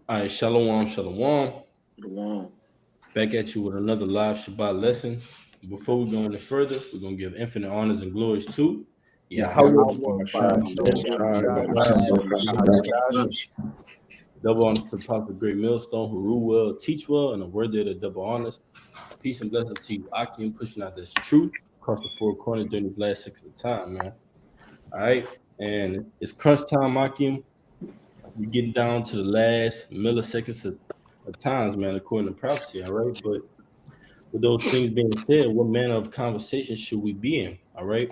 All right, Shalawam, Shalawam. Shalom. Back at you with another live Shabbat lesson. Before we go any further, we're going to give infinite honors and glories to Yahweh. Yahawashi, Double honors to the prophet great Millstone who rule well, teach well, and are worthy of the double honors. Peace and blessings to you, Akim, pushing out this truth across the four corners during these last 6 of the time, man. All right, and it's crunch time, Akim. We're getting down to the last milliseconds of times, man, according to prophecy, all right? But with those things being said, what manner of conversation should we be in, all right?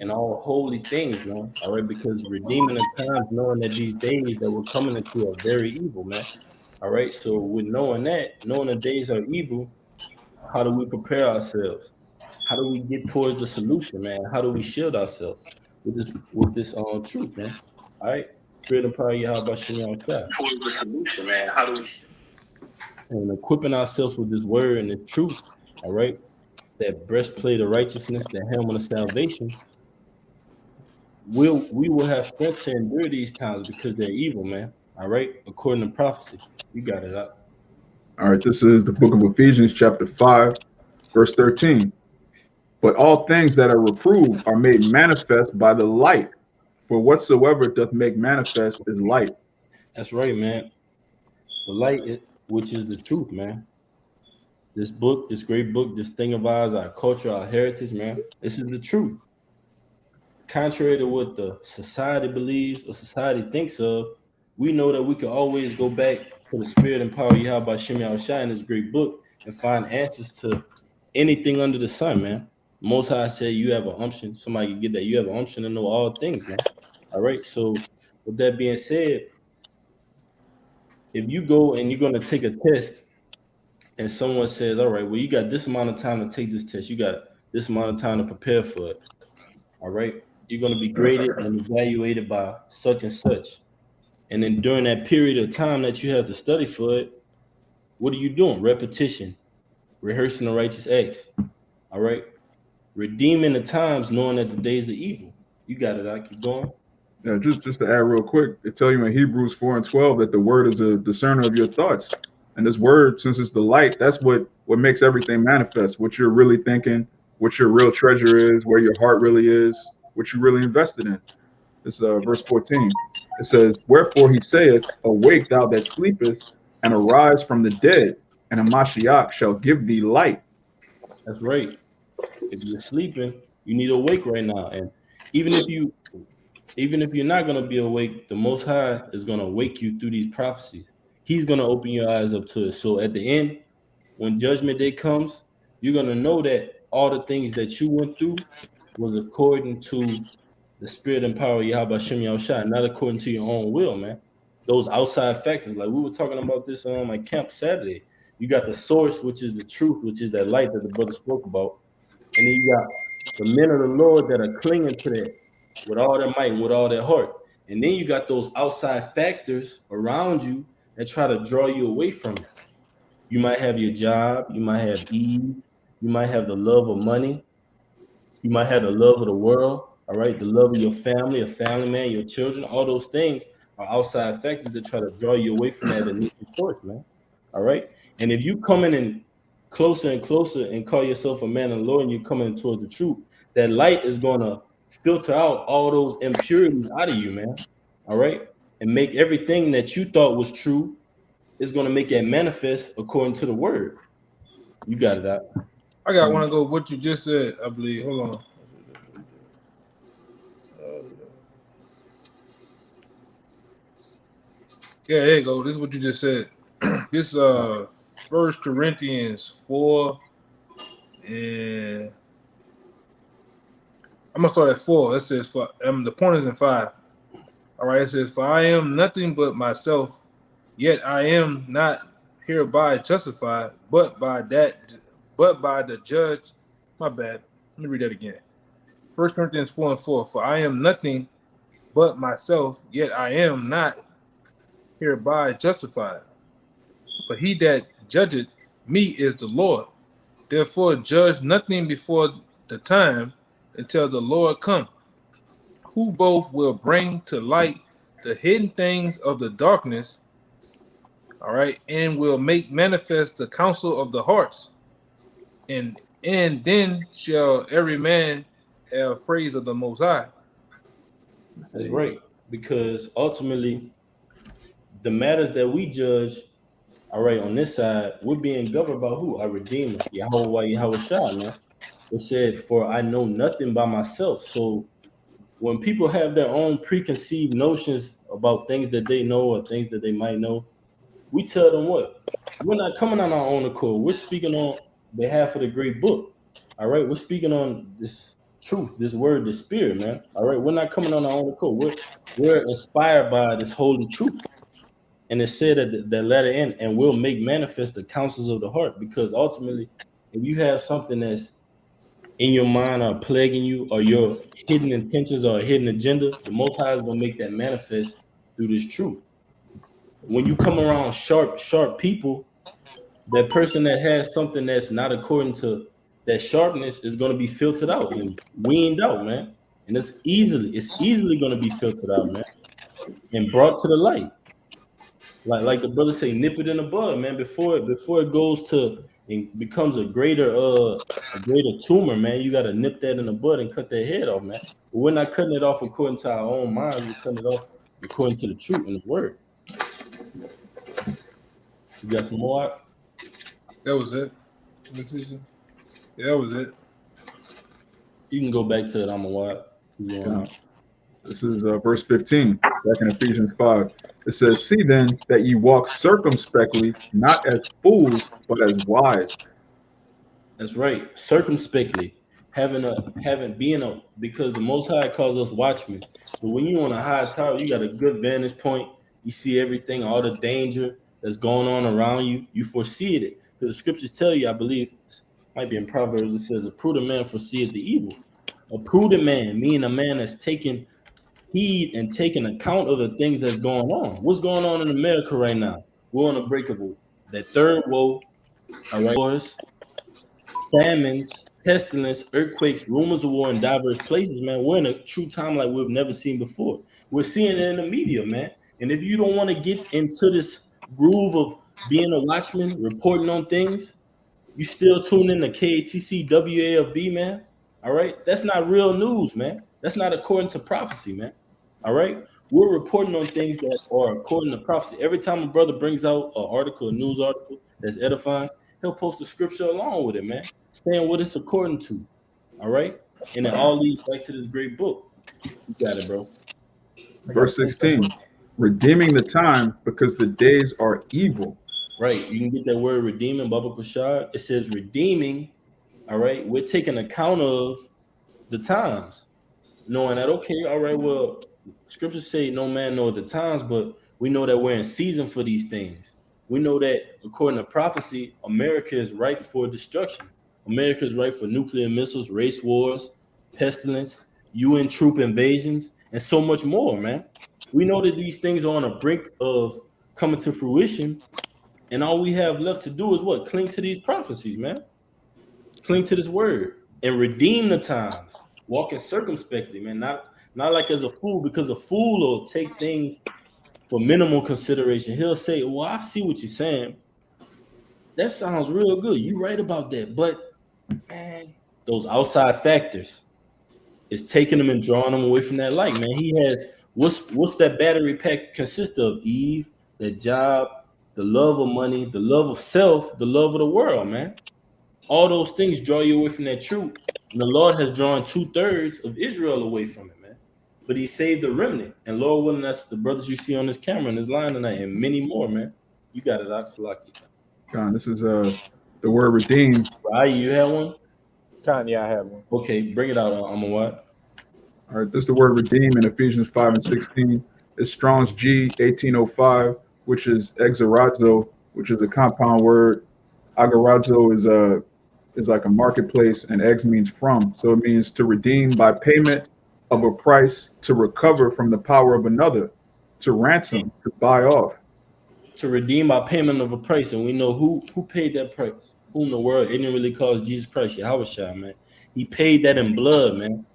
And all holy things, man, all right? Because redeeming the times, knowing that these days that we're coming into are very evil, man, all right? So with knowing that, knowing the days are evil, how do we prepare ourselves? How do we get towards the solution, man? How do we shield ourselves with this truth, man? All right? Spirit and power, Yahawashi, Towards the solution, man. How do we? and equipping ourselves with this word and this truth, all right? That breastplate of righteousness, that helmet of salvation, we will have strength to endure these times because they're evil, man. All right, according to prophecy. You got it up. All right, this is the book of Ephesians, chapter 5, verse 13. But all things that are reproved are made manifest by the light, for whatsoever doth make manifest is light. That's right, man. The light, which is the truth, man. This book, this great book, this thing of ours, our culture, our heritage, man. This is the truth. Contrary to what the society believes or society thinks of, we know that we can always go back to the spirit and power of Yahweh Shai in this great book and find answers to anything under the sun, man. Most High said you have an unction. Somebody can get that. You have an unction to know all things, man. All right. So with that being said, if you go and you're going to take a test and someone says, all right, well, you got this amount of time to take this test. You got this amount of time to prepare for it. All right. You're going to be graded and evaluated by such and such. And then during that period of time that you have to study for it, what are you doing? Repetition, rehearsing the righteous acts. All right. Redeeming the times, knowing that the days are evil. You got it. I keep going. Yeah, just to add real quick, they tell you in Hebrews 4 and 12 that the word is a discerner of your thoughts. And this word, since it's the light, that's what makes everything manifest. What you're really thinking, what your real treasure is, where your heart really is, what you really invested in. It's verse 14. It says, wherefore he saith, awake thou that sleepest, and arise from the dead, and a Mashiach shall give thee light. That's right. If you're sleeping, you need to awake right now. And even if you're not going to be awake, the Most High is going to wake you through these prophecies. He's going to open your eyes up to it. So at the end, when judgment day comes, you're going to know that all the things that you went through was according to the spirit and power of Yahweh Shem Yahushua, not according to your own will, man. Those outside factors, like we were talking about this on my camp Saturday. You got the source, which is the truth, which is that light that the brother spoke about. And then you got the men of the Lord that are clinging to that with all their might and with all their heart. And then you got those outside factors around you that try to draw you away from it. You might have your job, you might have ease, you might have the love of money, you might have the love of the world, all right, the love of your family, a family man, your children, all those things are outside factors that try to draw you away from that initial source, man. All right. And if you coming in closer and closer and call yourself a man of the Lord and you're coming towards the truth, that light is going to filter out all those impurities out of you, man. All right. And make everything that you thought was true is going to make it manifest according to the word. You got it out. I got one to go what you just said, I believe. Hold on. Yeah, there you go. This is what you just said. This 1 Corinthians 4, and I'm gonna start at 4. It says, "For the point is in 5." All right, it says, "For I am nothing but myself, yet I am not hereby justified, but by the judge." My bad. Let me read that again. 1 Corinthians 4 and 4. "For I am nothing but myself, yet I am not hereby justified. But he that judgeth me is the Lord. Therefore judge nothing before the time until the Lord come, who both will bring to light the hidden things of the darkness All right, and will make manifest the counsel of the hearts, and then shall every man have praise of the Most High. That's right. Because ultimately, the matters that we judge, all right, on this side, we're being governed by who? Our Redeemer, Yahawashi, Yahawashi, man. It said, "For I know nothing by myself." So when people have their own preconceived notions about things that they know or things that they might know, we tell them what? We're not coming on our own accord. We're speaking on behalf of the great book. All right. We're speaking on this truth, this word, the spirit, man. All right. We're not coming on our own accord. We're inspired by this holy truth. And it said at the letter end, and will make manifest the counsels of the heart. Because ultimately, if you have something that's in your mind or plaguing you, or your hidden intentions or a hidden agenda, the Most High is going to make that manifest through this truth. When you come around sharp people, that person that has something that's not according to that sharpness is going to be filtered out and weaned out, man. And it's easily going to be filtered out, man, and brought to the light. Like the brother say, nip it in the bud, man, before it goes to and becomes a greater tumor, man. You got to nip that in the bud and cut that head off, man. But we're not cutting it off according to our own minds. We're cutting it off according to the truth and the word. You got some more? That was it. Yeah, that was it. You can go back to it. I'm a what? Yeah. This is verse 15, back in Ephesians 5. It says, "See then that ye walk circumspectly, not as fools, but as wise." That's right. Circumspectly, because the Most High calls us watchmen. So when you're on a high tower, you got a good vantage point. You see everything, all the danger that's going on around you. You foresee it. Because the scriptures tell you, I believe, it might be in Proverbs, it says, "A prudent man foreseeth the evil." A prudent man, meaning a man that's taking heed and taking account of the things that's going on. What's going on in America right now? We're on the brink of that third woe. All right, wars, famines, pestilence, earthquakes, rumors of war in diverse places, man. We're in a true time like we've never seen before. We're seeing it in the media, man. And if you don't want to get into this groove of being a watchman, reporting on things, you still tune in to KATC WAFB, man. All right, that's not real news, man. That's not according to prophecy, man. All right, we're reporting on things that are according to prophecy. Every time a brother brings out an article, a news article that's edifying, he'll post a scripture along with it, man, saying what it's according to. All right, and it all leads back to this great book. You got it, bro. Verse 16, "Redeeming the time, because the days are evil." Right, you can get that word redeeming, Baba Kushar. It says redeeming. All right, we're taking account of the times, knowing that, okay, all right, well, scriptures say no man knows the times, but we know that we're in season for these things. We know that according to prophecy, America is ripe for destruction. America is ripe for nuclear missiles, race wars, pestilence, UN troop invasions, and so much more, man. We know that these things are on the brink of coming to fruition, and all we have left to do is what? Cling to these prophecies, man. Cling to this word and redeem the times. Walking circumspectly, man. Not like as a fool, because a fool will take things for minimal consideration. He'll say, "Well, I see what you're saying. That sounds real good. You're right about that. But man, those outside factors is taking them and drawing them away from that light, man. He has what's that battery pack consist of? Eve, that job, the love of money, the love of self, the love of the world, man. All those things draw you away from that truth. And the Lord has drawn 2/3 of Israel away from it, man. But he saved the remnant. And Lord willing, that's the brothers you see on this camera in this line tonight, and many more, man. You got it, Oxalaki. God, this is the word redeem. Right, you have one? Yeah, I have one. Okay, bring it out, Amawat. All right, this is the word redeem in Ephesians 5 and 16. It's Strong's G 1805, which is exorazo, which is a compound word. Agorazo is like a marketplace, and ex means from. So it means to redeem by payment of a price, to recover from the power of another, to ransom, to buy off. To redeem by payment of a price. And we know who paid that price. Who in the world? It didn't really cause Jesus Christ, Yahawashi, man. He paid that in blood, man.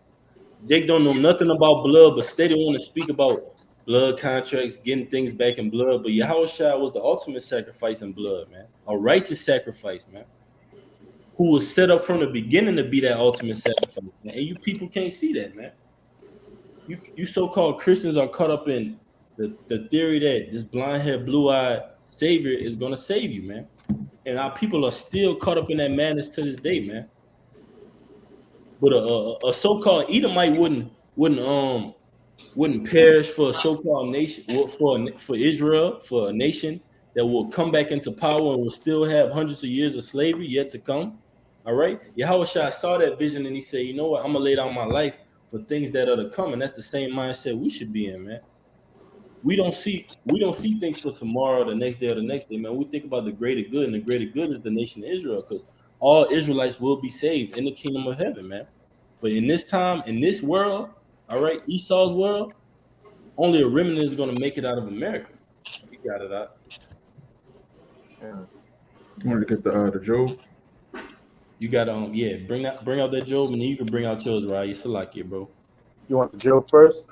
Jake don't know nothing about blood, but steady want to speak about blood contracts, getting things back in blood. But Yahawashi was the ultimate sacrifice in blood, man. A righteous sacrifice, man. Who was set up from the beginning to be that ultimate sacrifice, man. And you people can't see that, man. You so-called Christians are caught up in the theory that this blonde-haired, blue-eyed savior is gonna save you, man. And our people are still caught up in that madness to this day, man. But a so-called Edomite wouldn't perish for a so-called nation, for Israel, for a nation that will come back into power and will still have hundreds of years of slavery yet to come. All right, Yahawashi saw that vision and he said, "You know what? I'm gonna lay down my life for things that are to come." And that's the same mindset we should be in, man. We don't see things for tomorrow, the next day, or the next day, man. We think about the greater good, and the greater good is the nation of Israel, because all Israelites will be saved in the kingdom of heaven, man. But in this time, in this world, all right, Esau's world, only a remnant is going to make it out of America. You got it out. I wanted to get the Job. You got bring out that Job, and then you can bring out yours, right? You select it, bro. You want the Job first?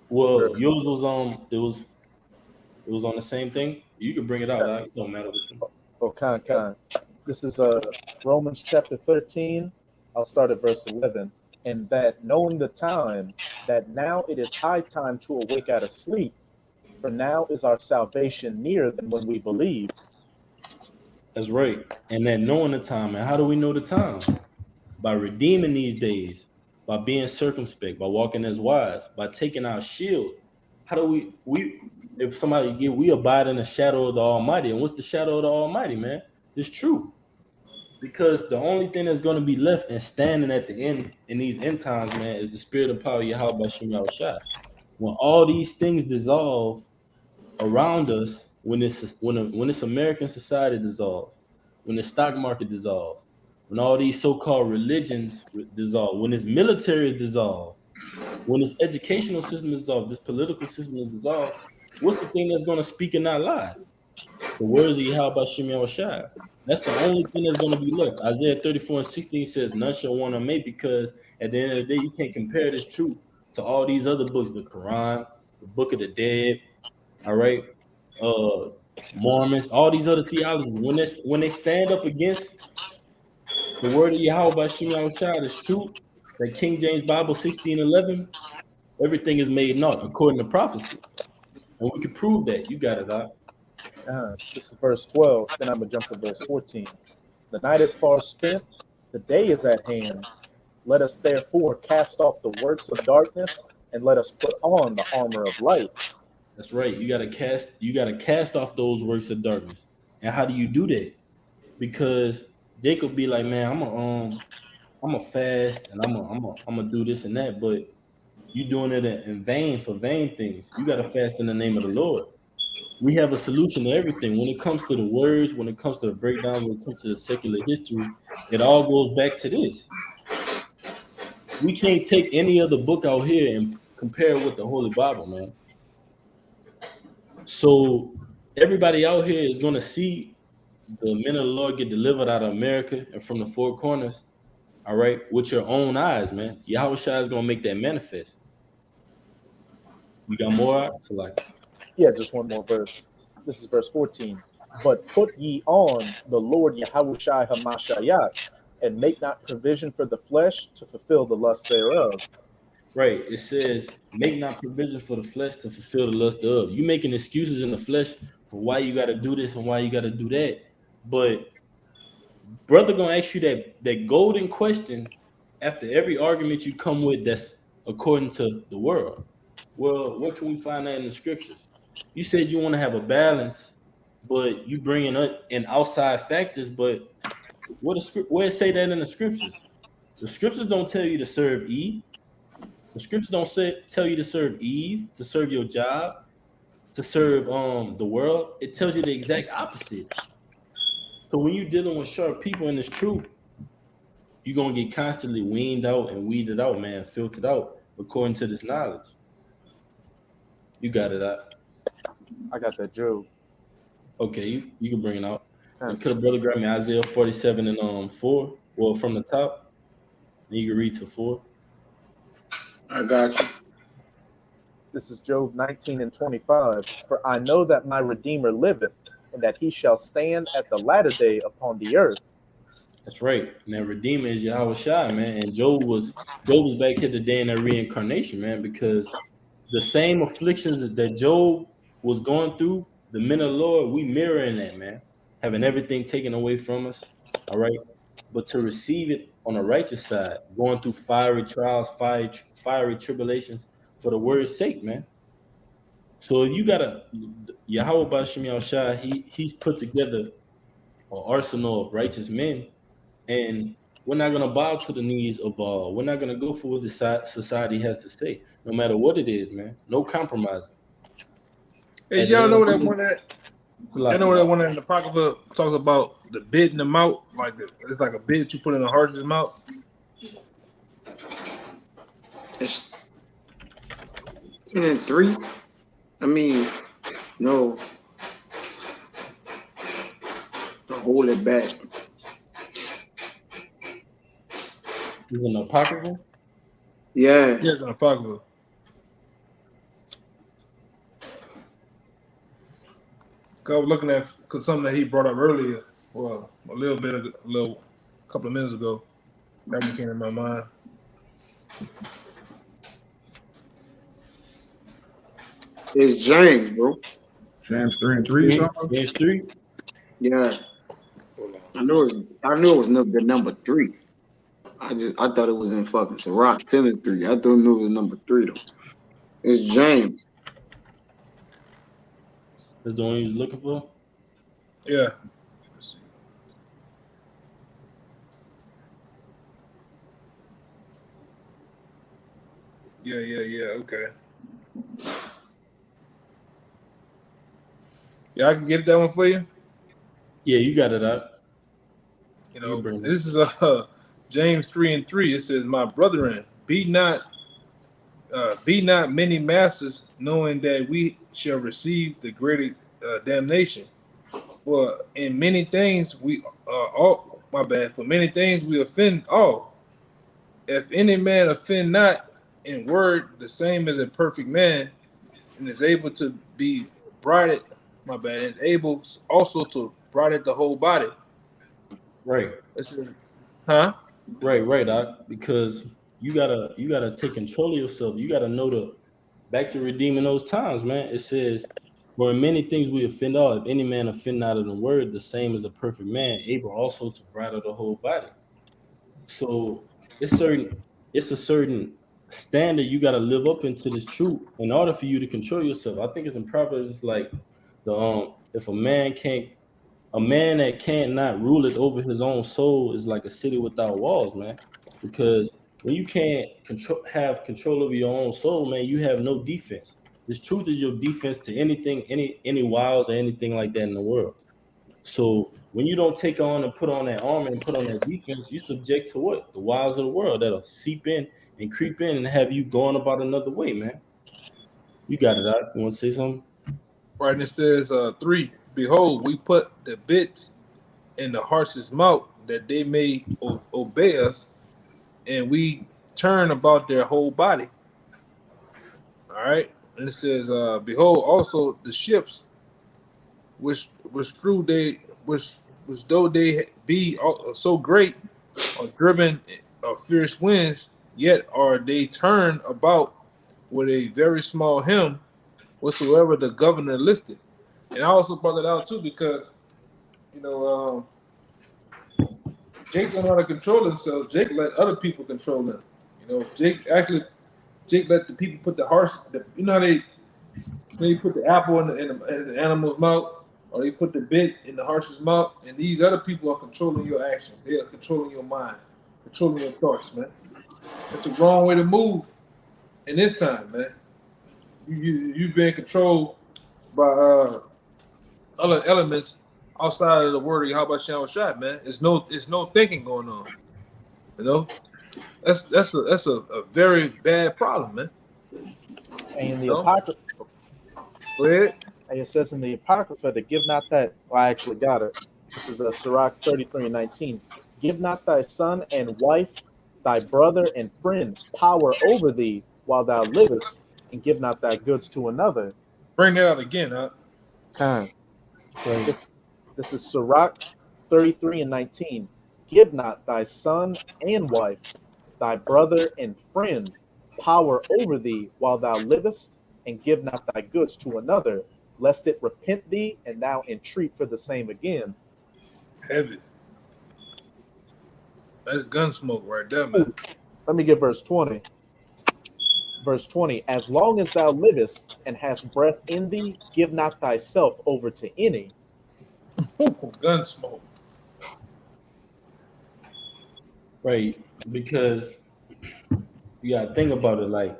Well, yours was it was on the same thing. You can bring it out. It don't matter which one. Oh, Khan. This is Romans chapter 13. I'll start at verse 11. And that knowing the time, that now it is high time to awake out of sleep, for now is our salvation nearer than when we believed. That's right. And then knowing the time. And how do we know the time? By redeeming these days, by being circumspect, by walking as wise, by taking our shield. How do we if somebody we abide in the shadow of the Almighty? And what's the shadow of the Almighty, man? It's true. Because the only thing that's going to be left and standing at the end in these end times, man, is the spirit and power of Yahawashi. When all these things dissolve around us, when this American society dissolves, when the stock market dissolves, when all these so-called religions dissolve, when this military is dissolved, when this educational system is dissolved, this political system is dissolved, what's the thing that's going to speak and not lie? The words of Yahawashi. That's the only thing that's going to be left. Isaiah 34:16 says, "None shall want to make," because at the end of the day, you can't compare this truth to all these other books, the Quran, the Book of the Dead, all right, Mormons, all these other theologies. When they stand up against the word of Yahawashi, is true. That King James Bible 16:11, everything is made naught according to prophecy, and we can prove that. You got it, out. This is verse 12. Then I'm going to jump to verse 14. The night is far spent. The day is at hand. Let us therefore cast off the works of darkness and let us put on the armor of light. That's right. You gotta cast off those works of darkness. And how do you do that? Because Jacob be like, man, I'm a fast and I'm a do this and that, but you doing it in vain for vain things. You gotta fast in the name of the Lord. We have a solution to everything. When it comes to the words, when it comes to the breakdown, when it comes to the secular history, it all goes back to this. We can't take any other book out here and compare it with the Holy Bible, man. So everybody out here is going to see the men of the Lord get delivered out of America and from the four corners, all right, with your own eyes, man. Yahawashi is going to make that manifest. We got more? Yeah, just one more verse. This is verse 14. But put ye on the Lord Yahawashi Hamashayat, and make not provision for the flesh to fulfill the lust thereof. Right. It says, make not provision for the flesh to fulfill the lust thereof. You making excuses in the flesh for why you got to do this and why you got to do that. But brother gonna ask you that golden question after every argument you come with that's according to the world. Well, where can we find that in the scriptures? You said you want to have a balance, but you bringing up in outside factors. But where it say that in the scriptures? The scriptures don't tell you to serve Eve. The scriptures don't tell you to serve Eve, to serve your job, to serve the world. It tells you the exact opposite. So when you're dealing with sharp people in this truth, you're gonna get constantly weaned out and weeded out, man, filtered out according to this knowledge. You got it out. I got that Job. Okay, you can bring it out. Could a brother grab me Isaiah 47 and 4? Well, from the top, and you can read to 4. I got you. This is Job 19:25. For I know that my Redeemer liveth, and that he shall stand at the latter day upon the earth. That's right. And that Redeemer is Yahawashi, man. And Job was back here today in that reincarnation, man, because the same afflictions that Job was going through, the men of the Lord, we mirroring that, man. Having everything taken away from us. All right. But to receive it on the righteous side, going through fiery trials, fiery tribulations for the word's sake, man. So if you got a Yahweh Bashim Yahushua, he's put together an arsenal of righteous men, and we're not gonna bow to the needs of we're not gonna go for what the society has to say, no matter what it is, man. No compromising. Hey, At the y'all end know of the that day, one that like, I know that one in the Apocrypha talks about the bit in the mouth, like it's like a bit that you put in a horse's mouth. It's 10 and 3. I mean, no. Don't hold it back. is an apocrypha. Yeah. Yeah, it's an Apocrypha. I was looking at something that he brought up earlier, well, a couple of minutes ago. That one came in my mind. It's James, bro. James 3 and 3. Something? James 3. Yeah. I knew it was the number 3. I thought it was in fucking Sirach 10 and 3. I thought it was number 3 though. It's James. That's the one you was looking for. Yeah. Yeah. Okay. Yeah, I can get that one for you. Yeah, you got it out. You know, this is James 3 and 3. It says, "My brethren, be not many masters, knowing that we shall receive the greater damnation. For in many things we For many things we offend all. If any man offend not in word, the same as a perfect man, and is able to be brided, and able also to bridle the whole body." Right. Huh? Right, Doc. Because you gotta take control of yourself. You gotta know back to redeeming those times, man. It says, "For in many things we offend all. If any man offend not of the word, the same as a perfect man, able also to bridle the whole body." So it's a certain standard you gotta live up into this truth in order for you to control yourself. I think it's in Proverbs. It's like if a man that can't not rule it over his own soul is like a city without walls, man. Because when you can't have control over your own soul, man, you have no defense. This truth is your defense to anything, any wiles or anything like that in the world. So when you don't take on and put on that armor and put on that defense, you subject to what? The wiles of the world that'll seep in and creep in and have you going about another way, man. You got it out. You want to say something? Right, and it says 3, "Behold, we put the bits in the horse's mouth that they may obey us, and we turn about their whole body." All right, and it says, "Behold, also the ships which though they be so great, are driven of fierce winds, yet are they turned about with a very small helm, whatsoever the governor listed." And I also brought that out too because, you know, Jake don't know how to control himself. Jake let other people control him. You know, Jake let the people put the horse. You know how they put the apple in the animal's mouth, or they put the bit in the horse's mouth, and these other people are controlling your actions. They are controlling your mind, controlling your thoughts, man. It's the wrong way to move in this time, man. You've been controlled by other elements outside of the word of Yahweh Shah, man. It's no thinking going on. You know, that's a very bad problem, man. And in the Apocrypha, Go ahead. and it says in the Apocrypha to give not that. Well, I actually got it. This is Sirach 33 and 19. "Give not thy son and wife, thy brother and friend, power over thee while thou livest, and give not thy goods to another. Bring that out again, huh? Right. This is Sirach 33 and 19. Give not thy son and wife, thy brother and friend, power over thee while thou livest, and give not thy goods to another, lest it repent thee, and thou entreat for the same again. Heavy. That's gun smoke right there, man. Let me get verse 20. Verse 20, as long as thou livest and hast breath in thee, give not thyself over to any. Gun smoke. Right, because you gotta think about it. Like,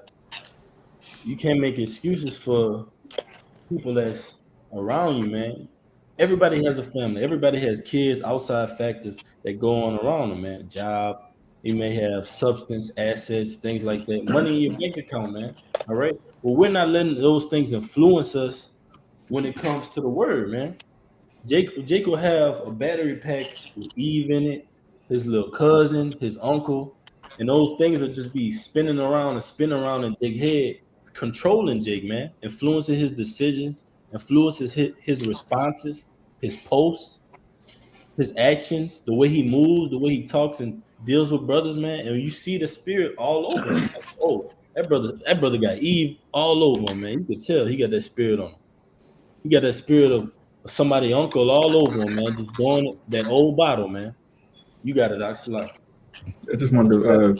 you can't make excuses for people that's around you, man. Everybody has a family. Everybody has kids, outside factors that go on around them, man. Job, you may have substance, assets, things like that. Money in your bank account, man. All right. Well, we're not letting those things influence us when it comes to the word, man. Jake will have a battery pack with Eve in it, his little cousin, his uncle, and those things will just be spinning around in Jake's head, controlling Jake, man, influencing his decisions, influences his responses, his posts, his actions, the way he moves, the way he talks and deals with brothers, man. And you see the spirit all over him. Like, oh, that brother got Eve all over him, man. You could tell he got that spirit on him. He got that spirit of somebody uncle all over him, man. Just going that old bottle, man. You got it, Shalawam. I just wanted to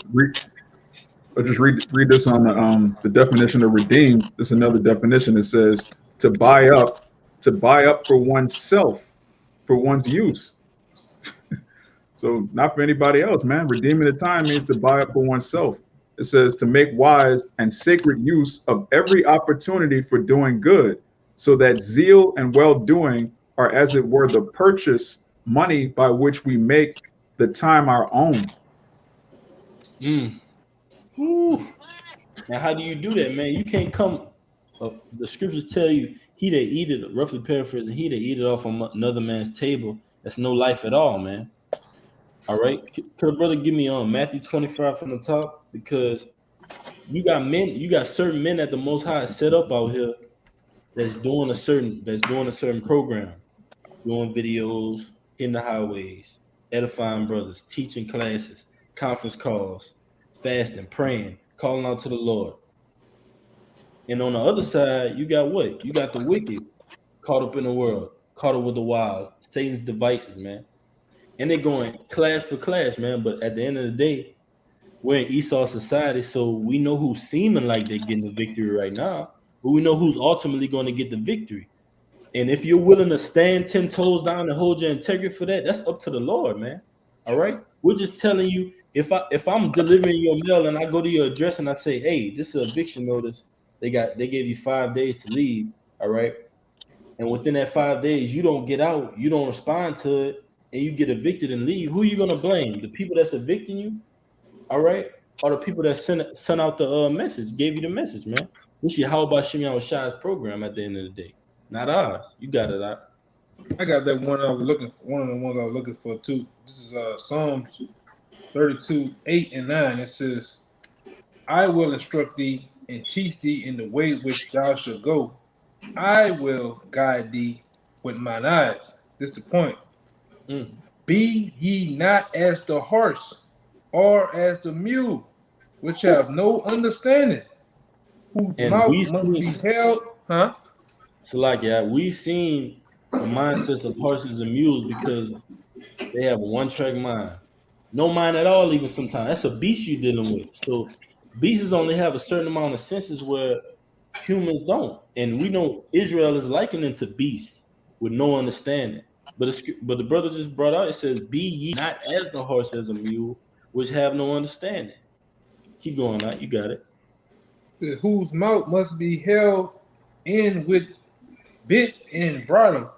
read this on the definition of redeemed. There's another definition that says to buy up for oneself, for one's use. So not for anybody else, man. Redeeming the time means to buy up for oneself. It says to make wise and sacred use of every opportunity for doing good, so that zeal and well-doing are as it were the purchase money by which we make the time our own. Now, how do you do that, man? You can't come. The scriptures tell you, he that eat it, roughly paraphrasing, he that eat it off from another man's table, that's no life at all, man. All right. Could a brother give me Matthew 25 from the top? Because you got certain men that the Most High set up out here that's doing a certain program, doing videos in the highways, edifying brothers, teaching classes, conference calls, fasting, praying, calling out to the Lord. And on the other side, you got what? You got the wicked caught up in the world, caught up with the wiles, Satan's devices, man. And they're going class for class, man. But at the end of the day, we're in Esau society, so we know who's seeming like they're getting the victory right now, but we know who's ultimately going to get the victory. And if you're willing to stand 10 toes down and hold your integrity for that, that's up to the Lord, man. All right. We're just telling you, if I'm delivering your mail and I go to your address and I say, hey, this is an eviction notice. They gave you 5 days to leave. All right. And within that 5 days, you don't get out, you don't respond to it, and you get evicted and leave. Who are you gonna blame? The people that's evicting you, all right, or the people that sent out the message, gave you the message, man? This is Yahawashi's program at the end of the day, not ours. You got it out. I got that one I was looking for. One of the ones I was looking for too. This is Psalms 32, 8 and 9. It says, I will instruct thee and teach thee in the way which thou shalt go. I will guide thee with mine eyes. This is the point. Be ye not as the horse or as the mule, which have no understanding, whose mouth must be held. Huh? So like, yeah, we've seen the mindsets of horses and mules because they have a one-track mind. No mind at all, even sometimes. That's a beast you're dealing with. So beasts only have a certain amount of senses where humans don't. And we know Israel is likening to beasts with no understanding. But the brother just brought out, it says, be ye not as the horse, as a mule, which have no understanding. Keep going out, you got it. Whose mouth must be held in with bit and bridle,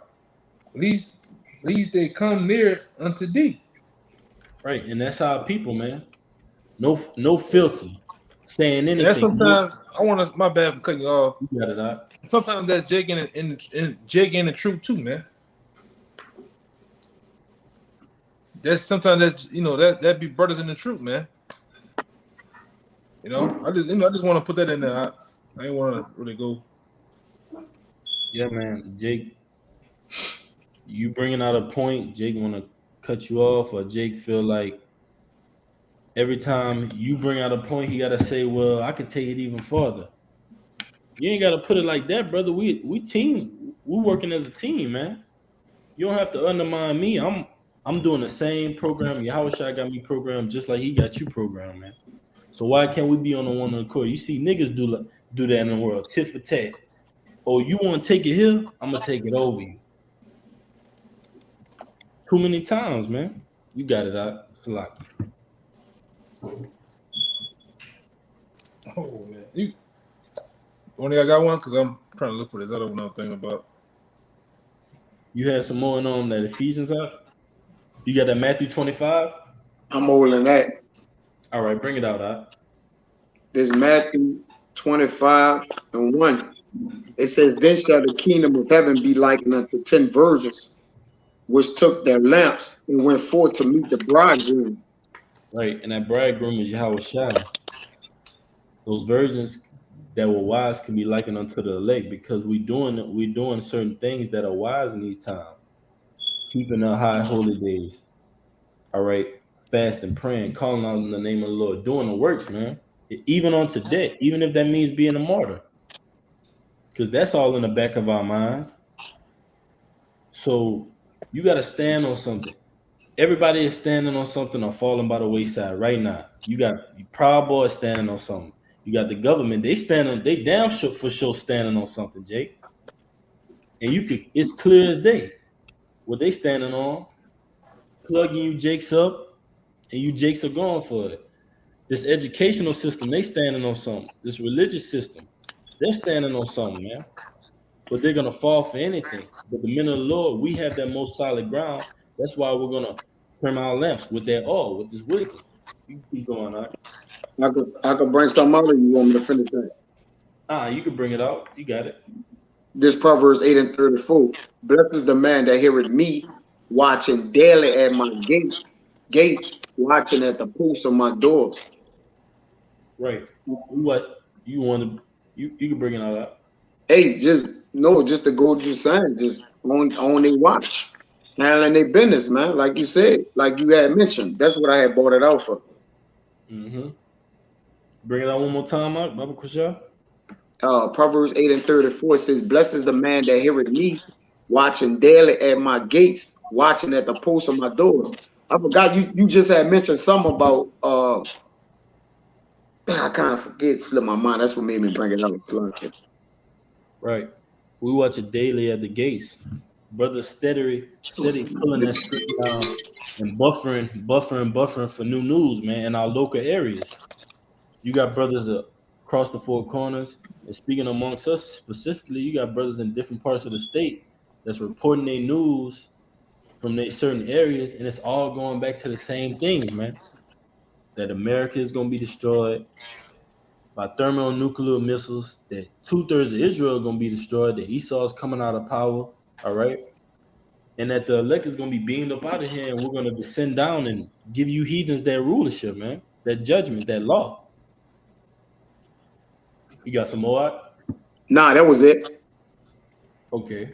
lest they come near unto thee. Right, and that's our people, man. No filter, saying anything. That's sometimes I want to. My bad for cutting you off. You got it out. Sometimes that's Jake and the truth too, man. That's sometimes that be brothers in the truth, man. I just want to put that in there. I ain't want to really go. Yeah, man. Jake, you bringing out a point. Jake want to cut you off, or Jake feel like every time you bring out a point, he got to say, well, I can take it even farther. You ain't got to put it like that, brother. We team. We working as a team, man. You don't have to undermine me. I'm doing the same program. Yahawashi got me programmed just like he got you programmed, man. So why can't we be on the one accord? You see niggas do that in the world, tit for tat. Oh, you want to take it here? I'm gonna take it over you. Too many times, man. You got it out. Like, Oh man, you only I got one because I'm trying to look for this other one I'm thinking about. you had some more on that Ephesians out. You got that Matthew 25. I'm holding that. All right, bring it out. This Matthew 25:1. It says, "Then shall the kingdom of heaven be likened unto 10 virgins, which took their lamps and went forth to meet the bridegroom." Right, and that bridegroom is Yahawashi. Those virgins that were wise can be likened unto the elect because we doing certain things that are wise in these times. Keeping the high holy days. All right, fasting, praying, calling out in the name of the Lord, doing the works, man. Even on today, even if that means being a martyr, because that's all in the back of our minds. So you got to stand on something. Everybody is standing on something or falling by the wayside right now. You got Proud Boys standing on something. You got the government. They damn sure for sure standing on something, Jake. And it's clear as day what they standing on. Plugging you Jakes up, and you Jakes are going for it. This educational system, they standing on something. This religious system, they're standing on something, man. But they're gonna fall for anything. But the men of the Lord, we have that most solid ground. That's why we're gonna trim our lamps with that oil, with this wisdom. You keep going on. I could bring something out, or you want me to finish that? You can bring it out. You got it. This Proverbs 8:34. "Blessed is the man that heareth me, watching daily at my gates, watching at the posts of my doors." Right. What you want to? You can bring it out. Hey, just to go to saying, just on their watch, handling their business, man. Like you said, like you had mentioned, that's what I had bought it out for. Mm-hmm. Bring it out one more time, out, Baba Kusha. Proverbs 8:34 says, "Blessed is the man that heareth me, watching daily at my gates, watching at the posts of my doors." I forgot you just had mentioned something about I kind of forget, slipped my mind. That's what made me bring it up. Right. We watch it daily at the gates. Brother steady pulling that script down and buffering for new news, man, in our local areas. You got brothers across the four corners, and speaking amongst us specifically, you got brothers in different parts of the state that's reporting their news from their certain areas, and it's all going back to the same things, man. That America is gonna be destroyed by thermonuclear missiles, that 2/3 of Israel are gonna be destroyed, that Esau is coming out of power, all right, and that the elect is gonna be beamed up out of here, and we're gonna descend down and give you heathens that rulership, man, that judgment, that law. You got some more? Nah, that was it. Okay.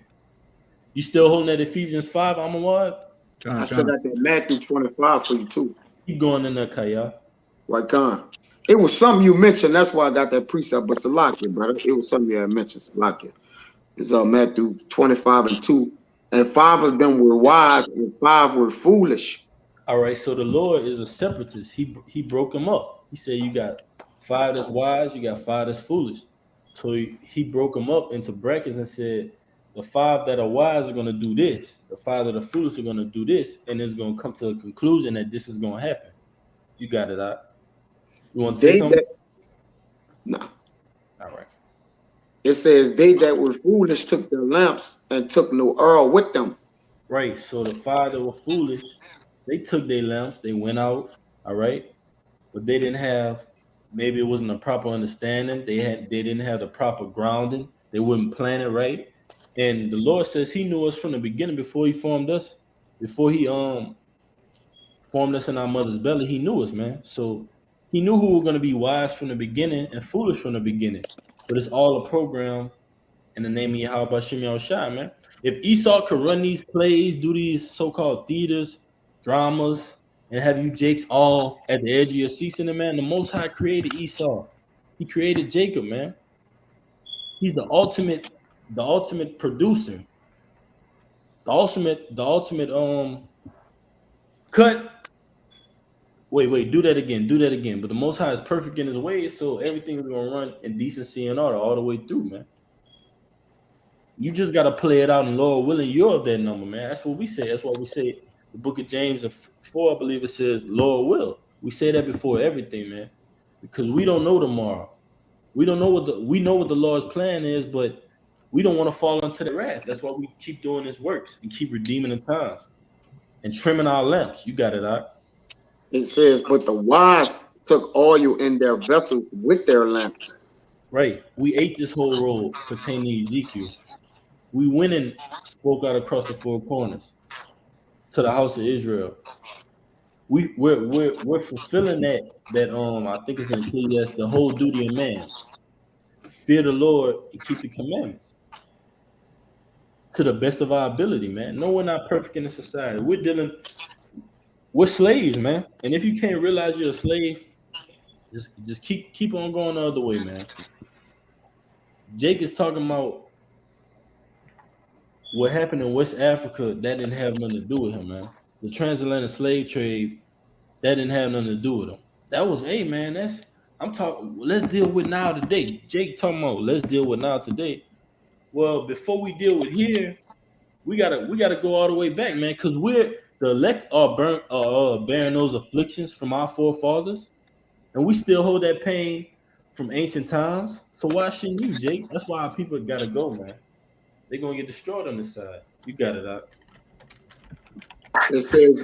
You still holding that Ephesians 5, Amawad? I still got that Matthew 25 for you too. Keep going in there, Kaya. Right, Con. It was something you mentioned. That's why I got that precept. But Salakia, brother, it was something you had mentioned. Salakia. It's Matthew 25:2, and 5 of them were wise, and 5 were foolish. All right, so the Lord is a separatist. He broke them up. He said you got 5 that's wise, you got 5 that's foolish. So he broke them up into brackets and said the 5 that are wise are going to do this, the 5 that are foolish are going to do this, and it's going to come to a conclusion that this is going to happen. You got it out. You want to say something? No. All right. It says, "They that were foolish took their lamps and took no oil with them." Right. So the 5 that were foolish, they took their lamps, they went out, all right, but they didn't have, maybe it wasn't a proper understanding. They didn't have the proper grounding. They wouldn't plan it right. And the Lord says He knew us from the beginning before He formed us, before He formed us in our mother's belly. He knew us, man. So He knew who were going to be wise from the beginning and foolish from the beginning. but it's all a program in the name of Yahawashi, man. If Esau could run these plays, do these so-called theaters, dramas, and have you Jakes all at the edge of your seats in the man, the Most High created Esau. He created Jacob, man. He's the ultimate producer. The ultimate cut. Wait, do that again. But the Most High is perfect in his ways, so everything is gonna run in decency and order all the way through, man. You just gotta play it out, and Lord willing, you're of that number, man. That's what we say. That's what we say. The book of James 4, I believe it says, Lord will. We say that before everything, man, because we don't know tomorrow. We don't know we know what the Lord's plan is, but we don't want to fall into the wrath. That's why we keep doing His works and keep redeeming the times and trimming our lamps. You got it out. It says, but the wise took oil in their vessels with their lamps. Right. We ate this whole roll pertaining to Ezekiel. We went and spoke out across the four corners to the house of Israel. We're fulfilling that I think it's in Ecclesiastes, the whole duty of man. Fear the Lord and keep the commandments to the best of our ability, man. No, we're not perfect in the society. We're slaves, man. And if you can't realize you're a slave, just keep on going the other way, man. Jake is talking about what happened in West Africa. That didn't have nothing to do with him, man. The transatlantic slave trade, that didn't have nothing to do with him. That was, hey, man, I'm talking, let's deal with now today. Jake talking about let's deal with now today. Well, before we deal with here, we gotta go all the way back, man, because we're the elect are bearing those afflictions from our forefathers, and we still hold that pain from ancient times. So why shouldn't you, Jake? That's why our people gotta go, man. They're gonna get destroyed on this side. You got it out. It says,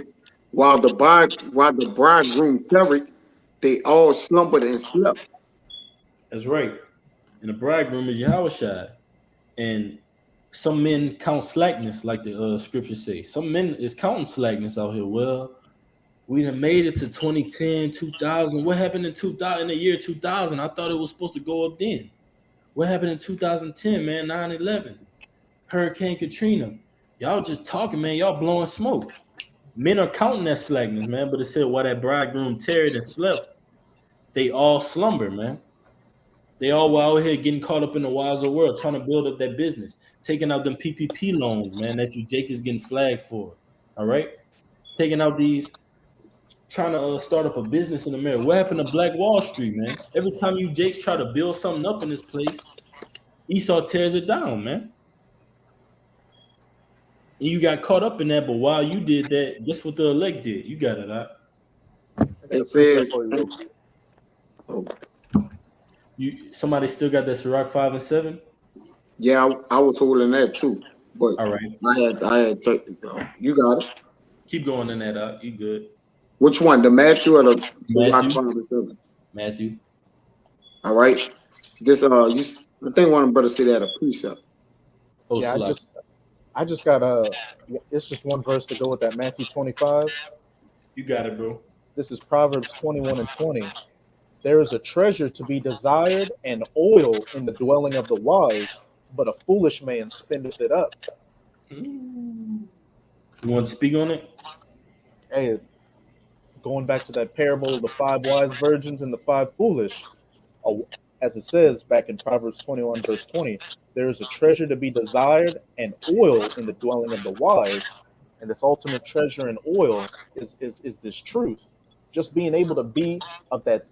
while the bridegroom tarried, they all slumbered and slept. That's right. And the bridegroom is Yahawashi. And some men count slackness, like the scriptures say. Some men is counting slackness out here. Well, we have made it to 2010, 2000. What happened in 2000? In the year 2000, I thought it was supposed to go up then. What happened in 2010, man? 9/11, Hurricane Katrina. Y'all just talking, man. Y'all blowing smoke. Men are counting that slackness, man. But it said while that bridegroom tarried and slept, they all slumber, man. They all were out here getting caught up in the wiles of the world, trying to build up that business, taking out them PPP loans, man, that Jake is getting flagged for. All right, taking out these, trying to start up a business in America. What happened to Black Wall Street, man? Every time you Jakes try to build something up in this place, Esau tears it down, man. And you got caught up in that, but while you did that, guess what the elect did? You got it out. It says, Somebody still got that Sirach 5 and 7? yeah, I was holding that too. But all right, I had you got it. Keep going in that out. You good. Which one? The Matthew or the Sirach 5 and 7? Matthew. All right. This I think one of them brothers said that a precept. Oh, yeah, I just got it's just one verse to go with that, Matthew 25. You got it, bro. This is Proverbs 21 and 20. There is a treasure to be desired and oil in the dwelling of the wise, but a foolish man spendeth it up. You want to speak on it? Hey, going back to that parable of the 5 wise virgins and the 5 foolish, as it says back in Proverbs 21 verse 20, there is a treasure to be desired and oil in the dwelling of the wise, and this ultimate treasure and oil is this truth. Just being able to be of that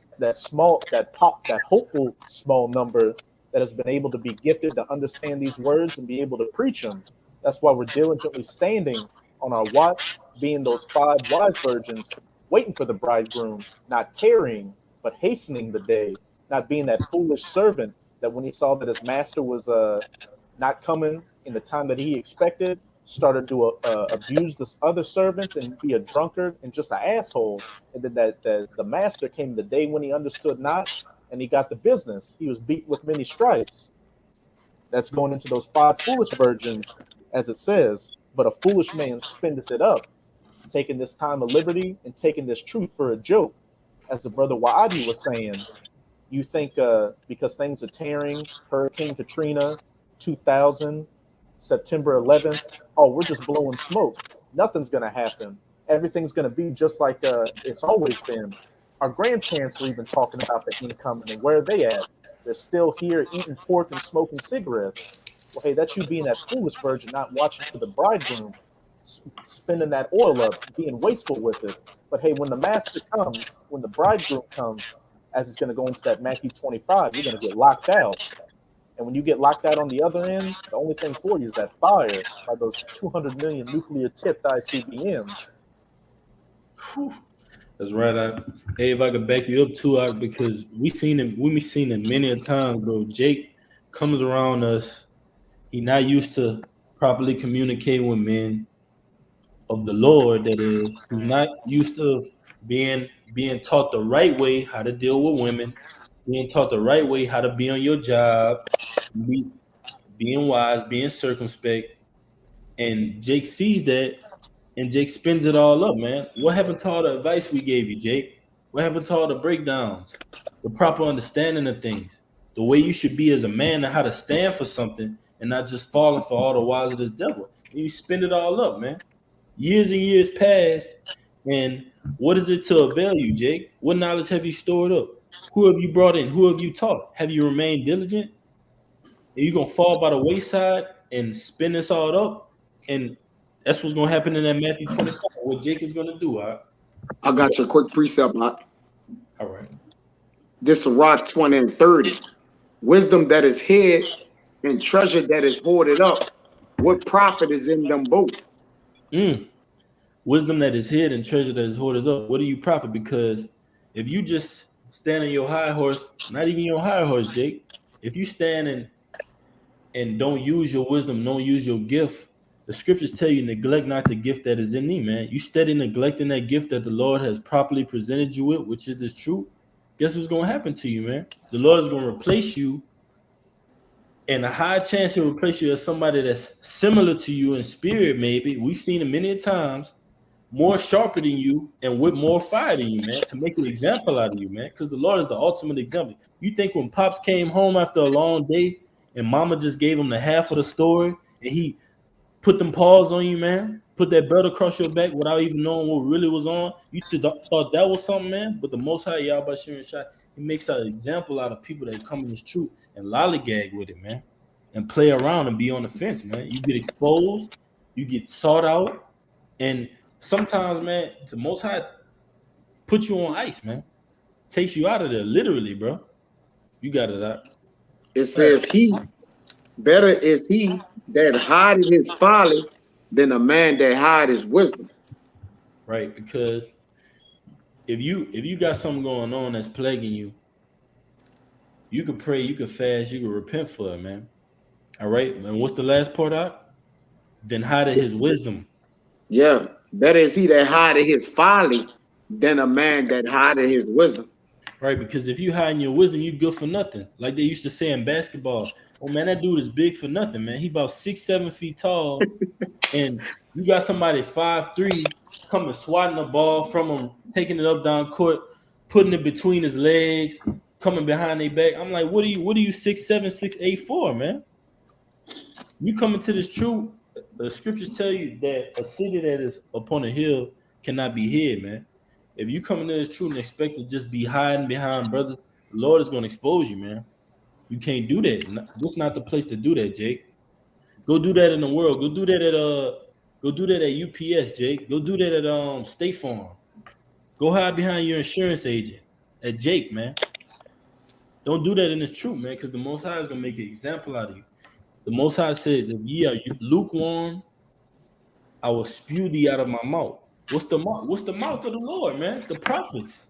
hopeful small number that has been able to be gifted to understand these words and be able to preach them. That's why we're diligently standing on our watch, being those 5 wise virgins, waiting for the bridegroom, not tarrying, but hastening the day, not being that foolish servant that when he saw that his master was not coming in the time that he expected, started to abuse the other servants and be a drunkard and just an asshole. And then that the master came the day when he understood not, and he got the business. He was beat with many stripes. That's going into those 5 foolish virgins, as it says, but a foolish man spendeth it up, taking this time of liberty and taking this truth for a joke. As the brother Wa'adi was saying, You think because things are tearing, Hurricane Katrina, 2000, September 11th, oh, we're just blowing smoke. Nothing's going to happen. Everything's going to be just like it's always been. Our grandparents were even talking about the incoming and where are they at? They're still here eating pork and smoking cigarettes. Well, hey, that's you being that foolish virgin, not watching for the bridegroom, spending that oil up, being wasteful with it. But hey, when the master comes, when the bridegroom comes, as it's going to go into that Matthew 25, you're going to get locked out. And when you get locked out on the other end, the only thing for you is that fire by those 200 million nuclear tipped ICBMs. That's right. Hey, if I could back you up too, because we seen him many a times, bro. Jake comes around us. He not used to properly communicating with men of the Lord. That is, he's not used to being taught the right way how to deal with women, being taught the right way how to be on your job, being wise, being circumspect. And Jake sees that, and Jake spins it all up, man. What happened to all the advice we gave you, Jake? What happened to all the breakdowns, the proper understanding of things, the way you should be as a man and how to stand for something and not just falling for all the wiles of this devil? And you spin it all up, man. Years and years pass, and what is it to avail you, Jake? What knowledge have you stored up? Who have you brought in? Who have you taught? Have you remained diligent? Are you going to fall by the wayside and spin this all up? And that's what's going to happen in that Matthew 25. What Jake is going to do, all right? I got your quick precept, Lot. All right. This is Rock 20 and 30. Wisdom that is hid and treasure that is hoarded up. What profit is in them both? Wisdom that is hid and treasure that is hoarded up. What do you profit? Because if you just stand on your high horse, not even your high horse, Jake, if you stand and don't use your wisdom, don't use your gift, the scriptures tell you, neglect not the gift that is in thee, man. You steady neglecting that gift that the Lord has properly presented you with, which is this truth. Guess what's going to happen to you, man? The Lord is going to replace you, and a high chance he'll replace you as somebody that's similar to you in spirit, maybe. We've seen it many times, more sharper than you and with more fire than you, man, to make an example out of you, man, because the Lord is the ultimate example. You think when Pops came home after a long day and Mama just gave him the half of the story and he put them paws on you, man, put that belt across your back without even knowing what really was on, you thought that was something, man? But the Most High, Yahawashi and Shai, he makes an example out of people that come in his truth and lollygag with it, man, and play around and be on the fence, man. You get exposed, you get sought out, and sometimes, man, the Most High put you on ice, man. Takes you out of there, literally, bro. You got it out. It says better is he that hideth his folly than a man that hide his wisdom. Right, because if you got something going on that's plaguing you, you can pray, you can fast, you can repent for it, man. All right, and what's the last part out? Then hideth his wisdom. Yeah, better is he that hideth his folly than a man that hideth his wisdom. Right, because if you hiding your wisdom, you good for nothing. Like they used to say in basketball, oh man, that dude is big for nothing, man. He about 6'7" feet tall, and you got somebody 5'3" coming swatting the ball from him, taking it up down court, putting it between his legs, coming behind their back. I'm like, what are you 6'7", 6'8" for, man? You coming to this truth. The scriptures tell you that a city that is upon a hill cannot be hid, man. If you come into this truth and expect to just be hiding behind brothers, the Lord is going to expose you, man. You can't do that. This is not the place to do that, Jake. Go do that in the world. Go do that at UPS, Jake. Go do that at State Farm. Go hide behind your insurance agent at Jake, man. Don't do that in this truth, man, because the Most High is going to make an example out of you. The Most High says, if ye are lukewarm, I will spew thee out of my mouth. What's the mouth? What's the mouth of the Lord, man? The prophets.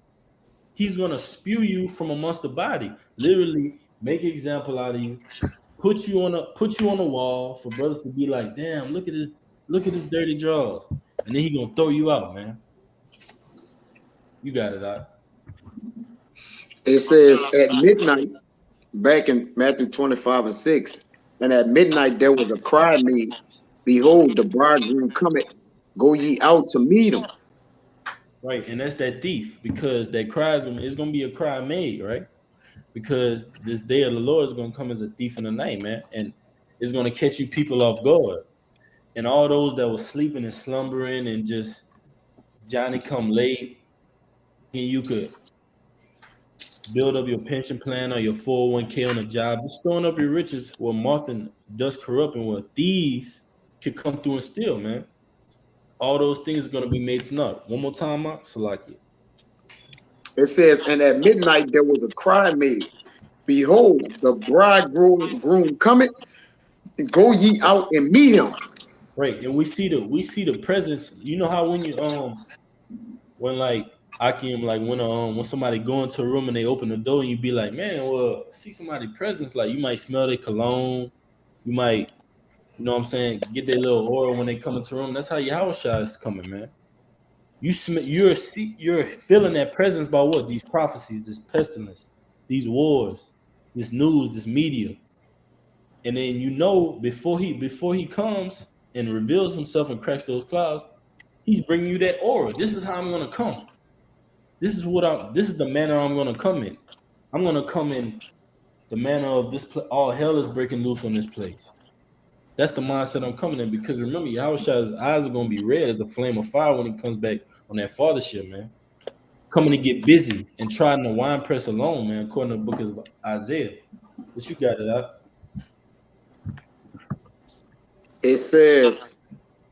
He's gonna spew you from amongst the body. Literally, make an example out of you. Put you on a wall for brothers to be like, damn, look at this dirty drawers, and then he gonna throw you out, man. You got it out. It says at midnight, back in Matthew 25 and 6, and at midnight there was a cry made, behold, the bridegroom cometh. Go ye out to meet him. Right, and that's that thief, because that cry is gonna be a cry made, right? because this day of the Lord is going to come as a thief in the night, man, and it's going to catch you people off guard. And all those that were sleeping and slumbering and just Johnny come late, and you could build up your pension plan or your 401k on a job, just storing up your riches where moth and dust corrupt and where thieves could come through and steal, man. All those things are going to be made to naught. One more time, Mark, Salaki. It says, and at midnight there was a cry made, behold, the bridegroom cometh, go ye out and meet him. Right, and we see the presence. You know how when you when like Akim, like when somebody go into a room and they open the door and you be like, man, well, see somebody presence, like you might smell their cologne, you might, you know what I'm saying, get their little aura when they come into the room. That's how Yahawashi is coming, man. You're feeling that presence by what? These prophecies, this pestilence, these wars, this news, this media. And then you know before he comes and reveals himself and cracks those clouds, he's bringing you that aura. This is how I'm gonna come. This is the manner I'm gonna come in. I'm gonna come in the manner of this. All hell is breaking loose on this place. That's the mindset I'm coming in, because remember, Yahawashi's eyes are gonna be red as a flame of fire when he comes back on that fathership, man. Coming to get busy and trying the wine press alone, man. According to the book of Isaiah, but you got it out. It says,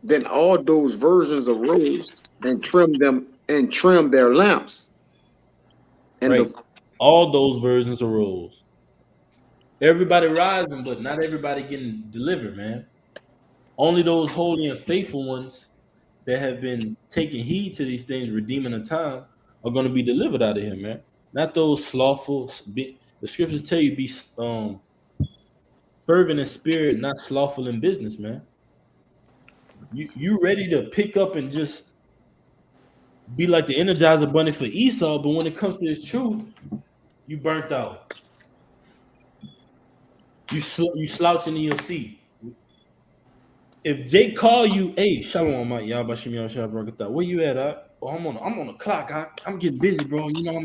then all those virgins arose and trimmed their lamps. And right. All those versions arose. Everybody rising, but not everybody getting delivered, man. Only those holy and faithful ones that have been taking heed to these things, redeeming the time, are going to be delivered out of here, man. Not those slothful. The scriptures tell you be fervent in spirit, not slothful in business, man. You ready to pick up and just be like the Energizer Bunny for Esau, but when it comes to this truth, you burnt out. You slouching in your seat. If Jake call you, hey, Shalawam, Yahawashi, where you at? Oh, I'm on the clock. I'm getting busy, bro. You know,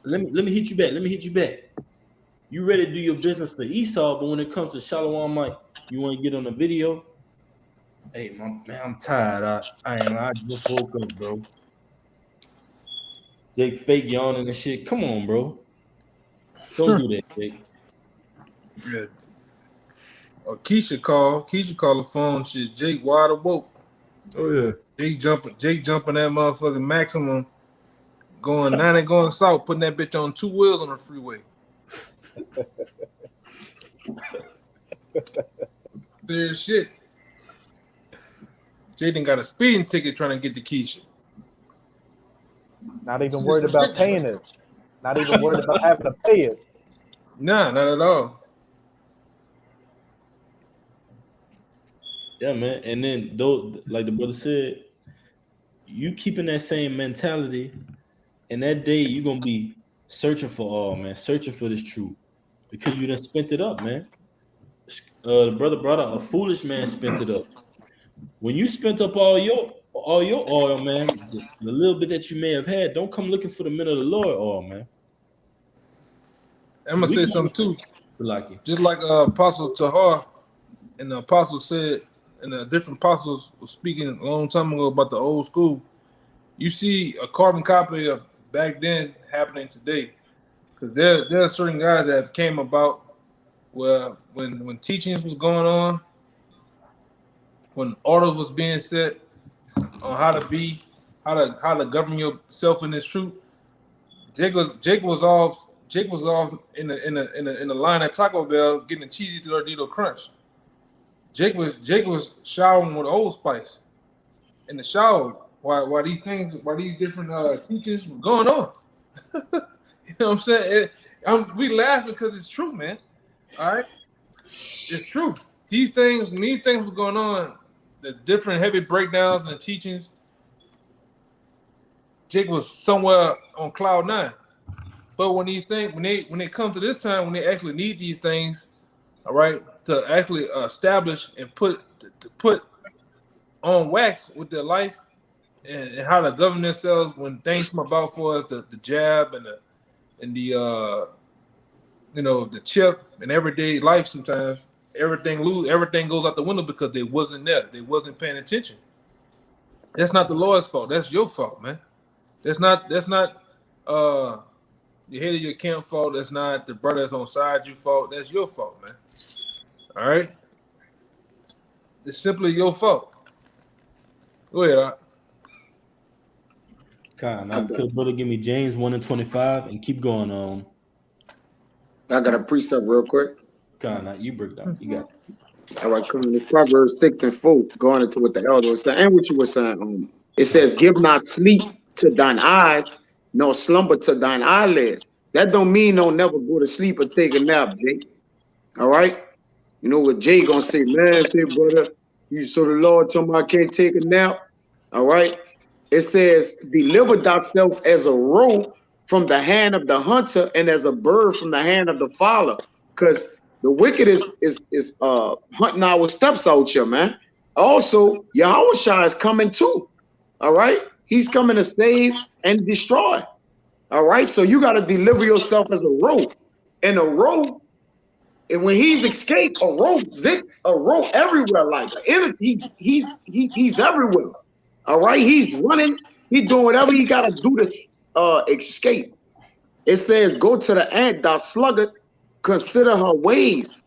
let me hit you back. Let me hit you back. You ready to do your business for Esau, but when it comes to Shalawam, you want to get on the video? Hey, man, I'm tired. I just woke up, bro. Jake fake yawning and shit. Come on, bro. Don't do that, Jake. Yeah. Or Keisha call the phone. Shit, Jake wide awoke. Oh yeah. Jake jumping that motherfucking maximum, going 90 going south, putting that bitch on 2 wheels on the freeway. Serious shit. Jaden got a speeding ticket trying to get to Keisha. Not even worried about paying it. Not even worried about having to pay it. Nah, not at all. Yeah, man. And then, though, like the brother said, you keeping that same mentality, and that day you're gonna be searching for all, man, searching for this truth, because you done spent it up, man. The brother brought out a foolish man spent it up. When you spent up all your oil, man, the little bit that you may have had, don't come looking for the men of the Lord oil, man. I'm gonna say something too. Just like Apostle Tahar and the apostle said, and the different apostles were speaking a long time ago about the old school. You see a carbon copy of back then happening today, because there are certain guys that have came about where when teachings was going on, when order was being set on how to govern yourself in this truth. Jake was off in the line at Taco Bell getting a cheesy Doritos Crunch. Jake was showering with Old Spice in the shower while these different teachings were going on. You know what I'm saying? We laugh because it's true, man. All right, it's true. These things were going on. The different heavy breakdowns and teachings. Jake was somewhere on cloud 9. But when they come to this time, when they actually need these things, all right, to actually establish and put on wax with their life and how to govern themselves when things come about for us, the jab and the the chip in everyday life. Sometimes everything goes out the window because they wasn't there. They wasn't paying attention. That's not the Lord's fault. That's your fault, man. That's not the head of your camp fault. That's not the brother that's on side you fault. That's your fault, man. All right. It's simply your fault. Go ahead, Art. Now, could brother give me James 1:25 and keep going on? I got a precept real quick. Now you break down. You got it. All right, coming to Proverbs 6:4, going into what the elder was saying and what you were saying. It says, "Give not sleep to thine eyes, nor slumber to thine eyelids." That don't mean don't never go to sleep or take a nap, Jay. All right. You know what Jay gonna say, man? Say, brother, so the Lord told me I can't take a nap. All right. It says, "Deliver thyself as a roe from the hand of the hunter, and as a bird from the hand of the fowler." Because the wicked is hunting our steps out here, man. Also, Yahawashi is coming too. All right. He's coming to save and destroy. All right. So you got to deliver yourself as a roe. And a roe, and when he's escaped, a roe everywhere, like he's everywhere. All right, he's running, he's doing whatever he got to do to escape. It says, "Go to the ant, thou sluggard, consider her ways,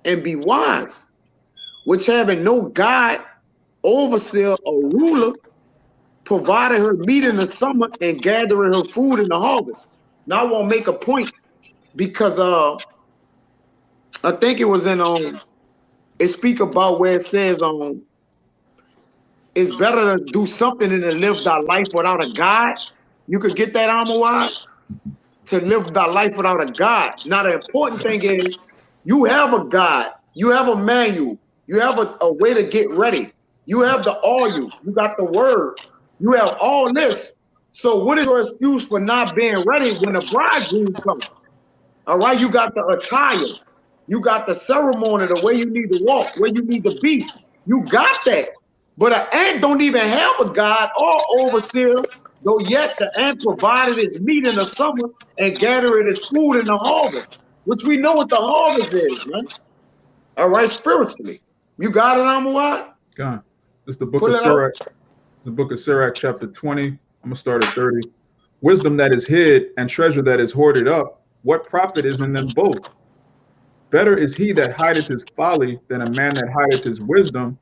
and be wise, which having no guide, overseer, or ruler, provided her meat in the summer and gathering her food in the harvest." Now I want to make a point because I think it was in it speak about where it says it's better to do something than to live thy life without a God. You could get that, Amawad, to live thy life without a God. Now, the important thing is you have a God. You have a manual. You have a way to get ready. You have the oil. You got the word. You have all this. So what is your excuse for not being ready when the bridegroom comes? All right, you got the attire. You got the ceremony, the way you need to walk, where you need to be. You got that. But an ant don't even have a God or overseer, though yet the ant provided his meat in the summer and gathered his food in the harvest, which we know what the harvest is, man. All right, spiritually. You got it, Amawad? God. It's the book of Sirach. It's the book of Sirach, chapter 20. I'm going to start at 30. "Wisdom that is hid and treasure that is hoarded up, what profit is in them both? Better is he that hideth his folly than a man that hideth his wisdom.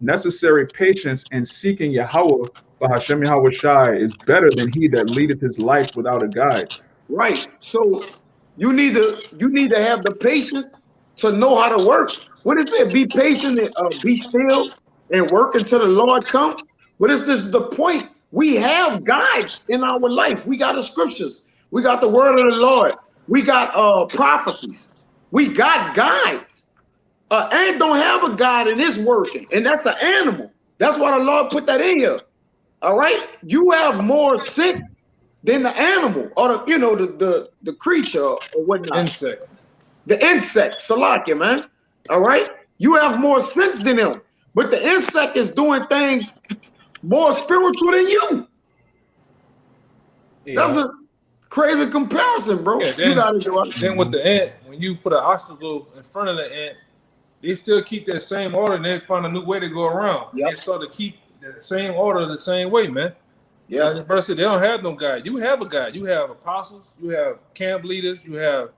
Necessary patience in seeking Yahawah, bahasham Yahawashi, is better than he that leadeth his life without a guide." Right. So you need to have the patience to know how to work. What it say? Be patient and be still and work until the Lord come. But this is the point. We have guides in our life. We got the scriptures. We got the word of the Lord. We got prophecies. We got guides. Ant don't have a guide and it's working, and that's an animal. That's why the Lord put that in here. All right, you have more sense than the animal or the creature or whatnot. Insect. The insect, Salakia, man. All right, you have more sense than them, but the insect is doing things more spiritual than you. Yeah. That's a crazy comparison, bro. Yeah, You gotta do it. Then with the ant, when you put an obstacle in front of the ant, they still keep that same order and they find a new way to go around. Yep. They start to keep the same order the same way, man. Yeah. Like the brother said, they don't have no guide. You have a guide. You have apostles. You have camp leaders. You have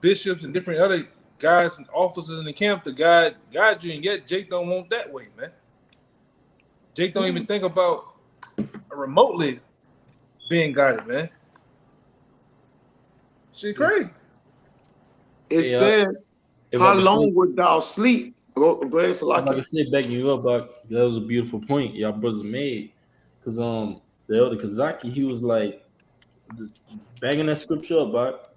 bishops and different other guys and officers in the camp to guide you. And yet Jake don't want that way, man. Jake don't even think about remotely being guided, man. Shit crazy. It says, "How long would thou sleep?" Go ahead, I'm Salakia. about to say, backing you up, but that was a beautiful point y'all brothers made. Because the elder Kazaki, he was like bagging that scripture up, but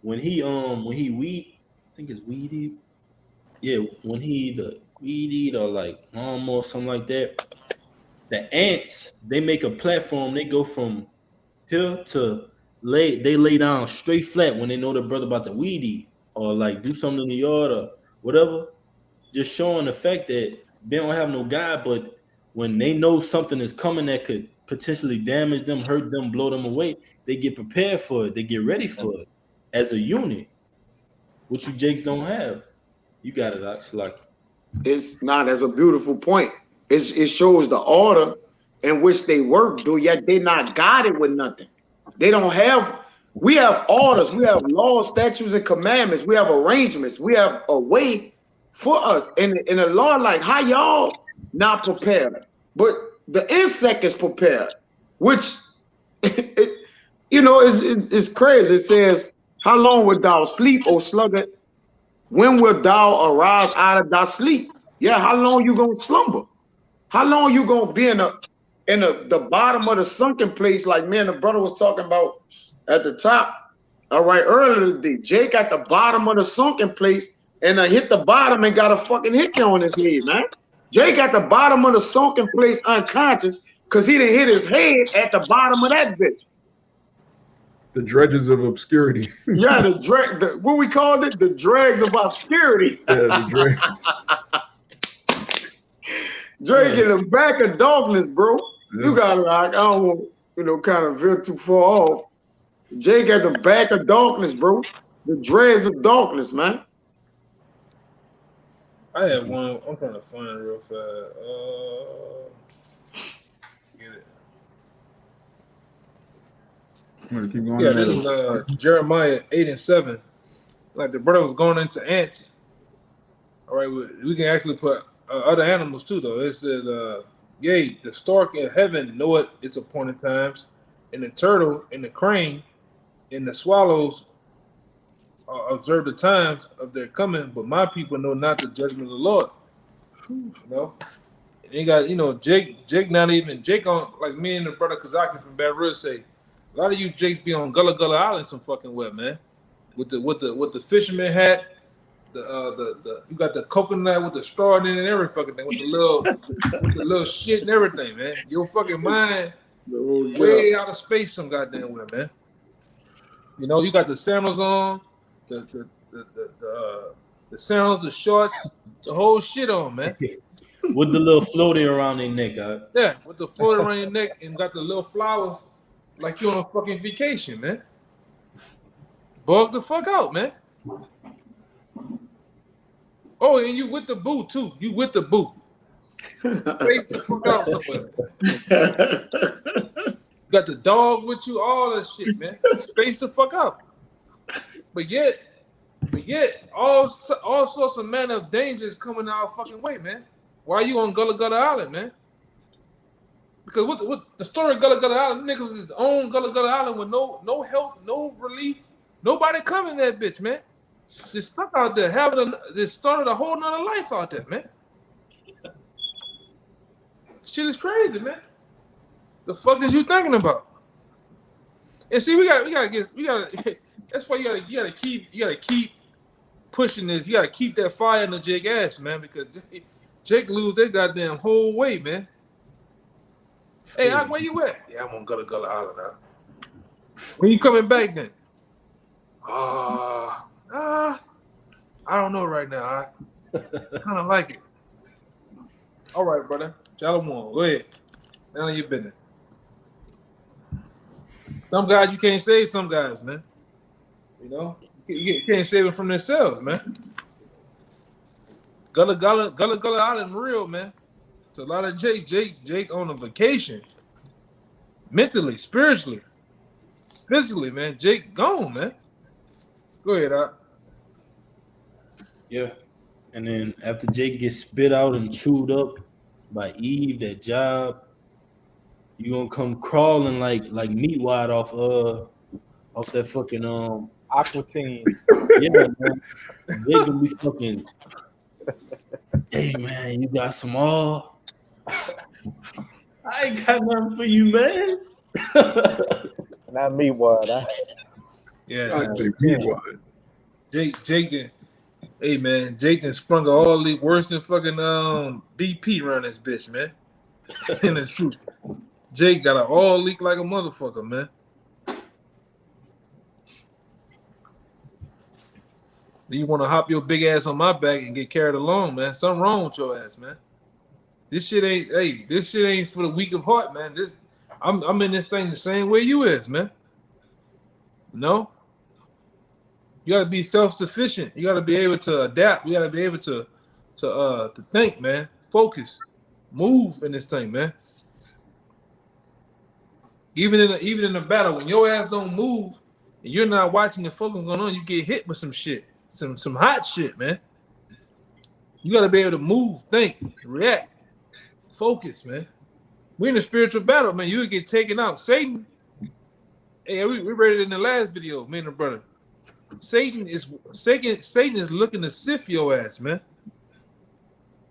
when he I think it's weeded. Yeah, when he either weeded or like or something like that. The ants, they make a platform, they go from here to they lay down straight flat when they know their brother about to weed eat or like do something in the yard or whatever. Just showing the fact that they don't have no guide, but when they know something is coming that could potentially damage them, hurt them, blow them away, they get prepared for it. They get ready for it as a unit. what you Jakes don't have. You got it, Ox. It's not as a beautiful point. It shows the order in which they work, though, yet they not guided with nothing. They don't have, we have orders, we have laws, statutes, and commandments, we have arrangements, we have a way for us. And a law like how y'all not prepared, but the insect is prepared, which you know is crazy. It says, how long wilt thou sleep, O sluggard? When wilt thou arise out of thy sleep? Yeah, how long you gonna slumber? How long you gonna be in the bottom of the sunken place, like me and the brother was talking about at the top? All right, earlier today, Jake at the bottom of the sunken place, and I hit the bottom and got a fucking hickey on his head, man. Jake at the bottom of the sunken place, unconscious, because he done hit his head at the bottom of that bitch. The dredges of obscurity. Yeah, what we called it, the dregs of obscurity. Yeah, the dregs. Drake in the back of darkness, bro. Yeah. You gotta like, I don't want, kind of veer too far off. Jake at the back of darkness, bro. The dregs of darkness, man. I had one. I'm trying to find it real fast. Get it. I'm gonna keep going. Yeah, this is Jeremiah 8:7. Like the brother was going into ants. All right, we can actually put other animals too, though. It says, yea, the stork in heaven knoweth its appointed times, and the turtle and the crane and the swallows observe the times of their coming, but my people know not the judgment of the Lord. You know, and they got, Jake not even Jake on, like me and the brother Kazaki from Baton Rouge say, a lot of you Jakes be on Gullah Gullah Island some fucking way, man. With the fisherman hat. You got the coconut with the straw in it and every fucking thing with the little shit and everything, man. Your fucking mind way out of space some goddamn way, man. You got the sandals on, the sandals, the shorts, the whole shit on, man. With the little floaty around their neck, Yeah, with the floaty around your neck and got the little flowers like you on a fucking vacation, man. Bug the fuck out, man. Oh, and you with the boo too. You with the boo. Face the fuck out somewhere. Got the dog with you, all that shit, man. Space the fuck out. But yet, all sorts of manner of dangers coming our fucking way, man. Why are you on Gullah Gullah Island, man? Because what the story of Gullah Gullah Island, niggas is on Gullah Gullah Island with no help, no relief, nobody coming that bitch, man. Just stuck out there, this started a whole nother life out there, man. Shit is crazy, man. The fuck is you thinking about? And see, we gotta. That's why you gotta keep pushing this. You gotta keep that fire in the Jake ass, man, because Jake lose their goddamn whole way, man. Hey, where you at? Yeah, I'm on Gullah Gullah Island now. When you coming back then? I don't know right now. I kind of like it. All right, brother. Shalawam. Go ahead. None of your business. Some guys you can't save. Some guys, man. You can't save them from themselves, man. Gullah Island real, man. It's a lot of Jake on a vacation. Mentally, spiritually, physically, man. Jake gone, man. Go ahead, Doc. Yeah. And then after Jake gets spit out and chewed up by Eve, that job, you gonna come crawling like meat wad off that fucking Aqua Teen. Yeah, man. Jake gonna be fucking. Hey man, you got some all? I ain't got nothing for you, man. Not me, what? Yeah. Jake. Hey man, Jake done sprung all the worse than fucking BP around this bitch, man. In the truth, Jake got an all leak like a motherfucker, man. You want to hop your big ass on my back and get carried along, man? Something wrong with your ass, man. This shit ain't for the weak of heart, man. I'm in this thing the same way you is, man. No. You gotta be self-sufficient. You gotta be able to adapt. You gotta be able to think, man. Focus, move in this thing, man. Even in a battle, when your ass don't move and you're not watching the focus going on, you get hit with some shit, some hot shit, man. You gotta be able to move, think, react, focus, man. We're in a spiritual battle, man. You would get taken out. Satan. Hey, we read it in the last video, me and the brother. Satan is looking to sift your ass, man.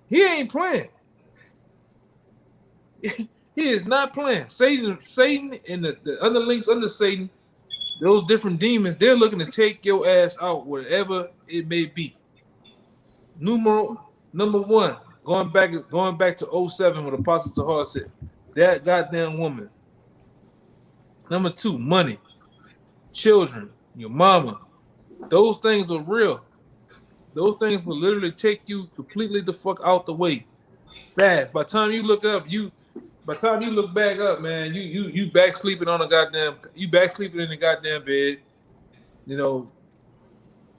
He ain't playing. He is not playing. Satan and the underlings under Satan, those different demons, they're looking to take your ass out wherever it may be. Number one, going back to 07 what Apostle Tahar said, that goddamn woman. Number two, money, children, your mama. Those things are real. Those things will literally take you completely the fuck out the way fast. By the time you look back up, man, you back sleeping in the goddamn bed. You know,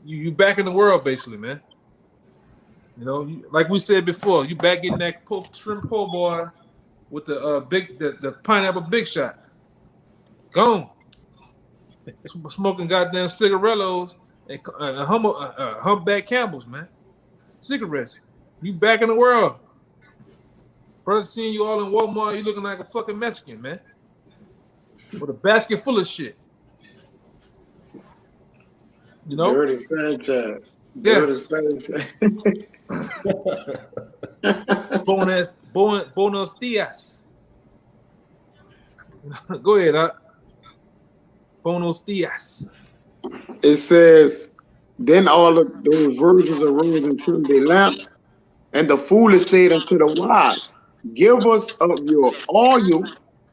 you back in the world basically, man. You know, like we said before, you back getting that shrimp po' boy with the pineapple big shot. Gone. Smoking goddamn cigarillos and humpback Campbells, man. Cigarettes. You back in the world. Brother seeing you all in Walmart, you looking like a fucking Mexican, man. With a basket full of shit. You know? Dirty Sanchez. Yeah. Dirty Sanchez. Buenos dias. Go ahead, huh? Buenos dias. It says, then all of those virgins arose and trimmed their lamps, and the foolish said unto the wise, give us of your oil,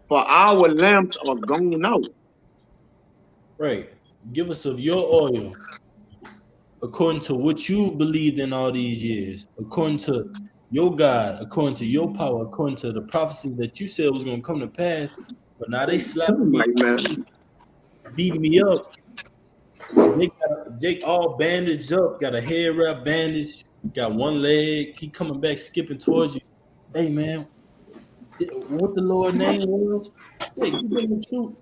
for our lamps are gone out. Right. Give us of your oil, according to what you believed in all these years, according to your God, according to your power, according to the prophecy that you said was going to come to pass. But now they slapping me, man. beating me up. Jake all bandaged up, got a hair wrap bandage, got one leg. He coming back, skipping towards you. Hey, man, what the Lord name was? Hey, you been the truth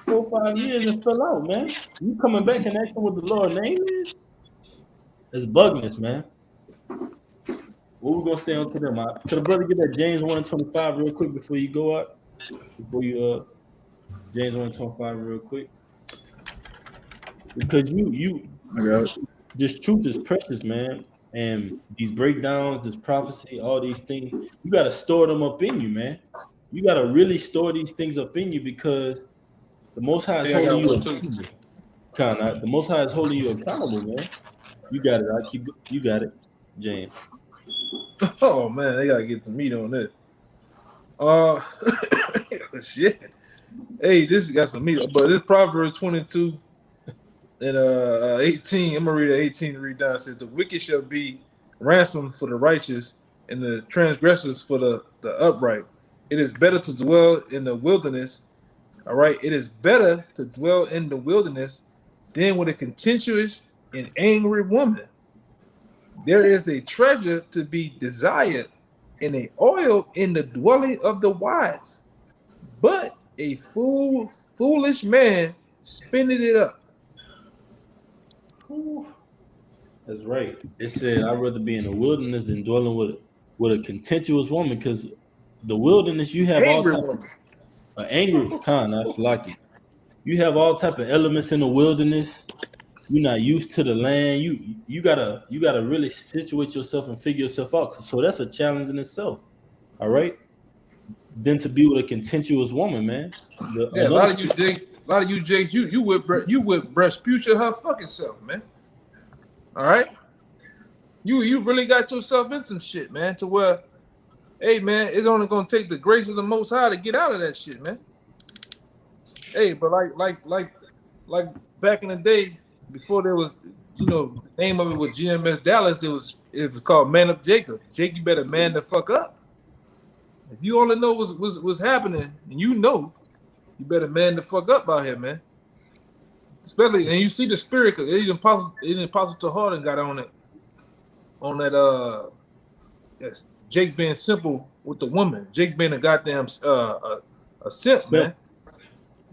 4 or 5 years and fell out, man. You coming back and asking what the Lord name is? It's bugness, man. What we gonna say on to them? Could a brother get that James 1:25 real quick before you go out? Before you James 1:25 real quick. Because this truth is precious, man. And these breakdowns, this prophecy, all these things, you gotta store them up in you, man. You gotta really store these things up in you because the Most High is holding you accountable. The Most High is holding you accountable, man. You got it. You got it, James. Oh man, they gotta get some meat on this. Shit. Hey, this got some meat, but this Proverbs 22 and 18. I'm gonna read 18 and read down. It says, the wicked shall be ransomed for the righteous, and the transgressors for the upright. It is better to dwell in the wilderness. All right, it is better to dwell in the wilderness than with a contentious and angry woman. There is a treasure to be desired and a oil in the dwelling of the wise, but a foolish man spending it up. That's right. It said, I'd rather be in the wilderness than dwelling with a contentious woman, because the wilderness, you have Angry all types of angry that's lucky. You have all type of elements in the wilderness. You're not used to the land. You gotta really situate yourself and figure yourself out. So that's a challenge in itself. All right. Then to be with a contentious woman, man. A lot of you Jakes, you would Respucia her fucking self, man. All right. You really got yourself in some shit, man. To where, hey, man, it's only gonna take the grace of the Most High to get out of that shit, man. Hey, but like back in the day, before there was, the name of it was GMS Dallas, it was called Man Up Jacob. Jake, you better man the fuck up. If you only know what's happening, and you better man the fuck up out here, man. Especially, and you see the spirit, because even Apostle Tahar got on that yes, Jake being simple with the woman. Jake being a goddamn a simp, man.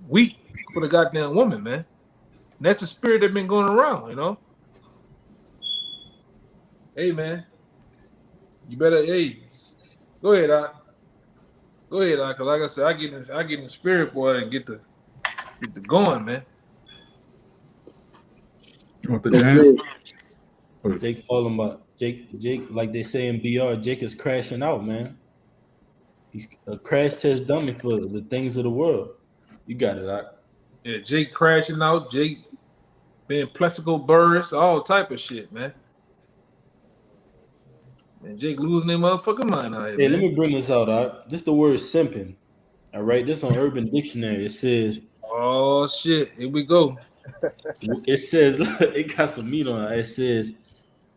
Weak for the goddamn woman, man. And that's the spirit that been going around, you know. Hey, man, you better, hey, go ahead, Go ahead, cause like I said, I get in the spirit, boy, and get the going, man. You want the That's dance? it. Jake falling about Jake, like they say in BR, Jake is crashing out, man. He's a crash test dummy for the things of the world. You got it, Doc. Yeah, Jake crashing out, Jake being plexical bursts, all type of shit, man. And Jake losing their motherfucking mind out here, Hey, man. let me bring this out, Doc. This the word simping. All right, this on Urban Dictionary. It says, Oh shit, here we go. it says, it got some meat on it. It says,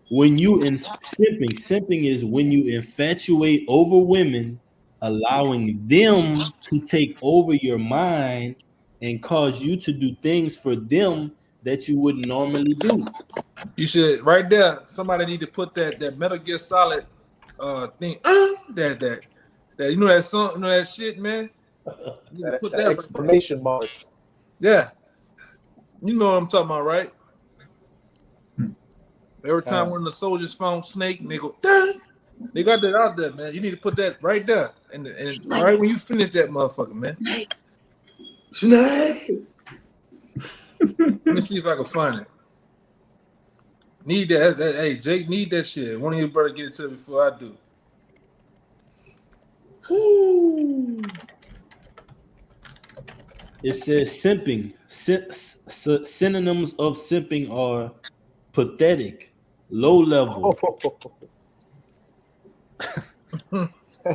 when you in simping is when you infatuate over women, allowing them to take over your mind and cause you to do things for them that you wouldn't normally do. You should right there. Somebody need to put that Metal Gear Solid thing. That you know that song, you know that shit, man. You need to put that exclamation mark. Yeah, you know what I'm talking about, right? Every time one of the soldiers found Snake, and they go, dun! They got that out there, man. You need to put that right there, and right when you finish that motherfucker, man. Snake. Let me see if I can find it. Need that. Hey, Jake, need that shit. One of you better get it to me before I do. Woo. It says simping. Synonyms of simping are pathetic, low level,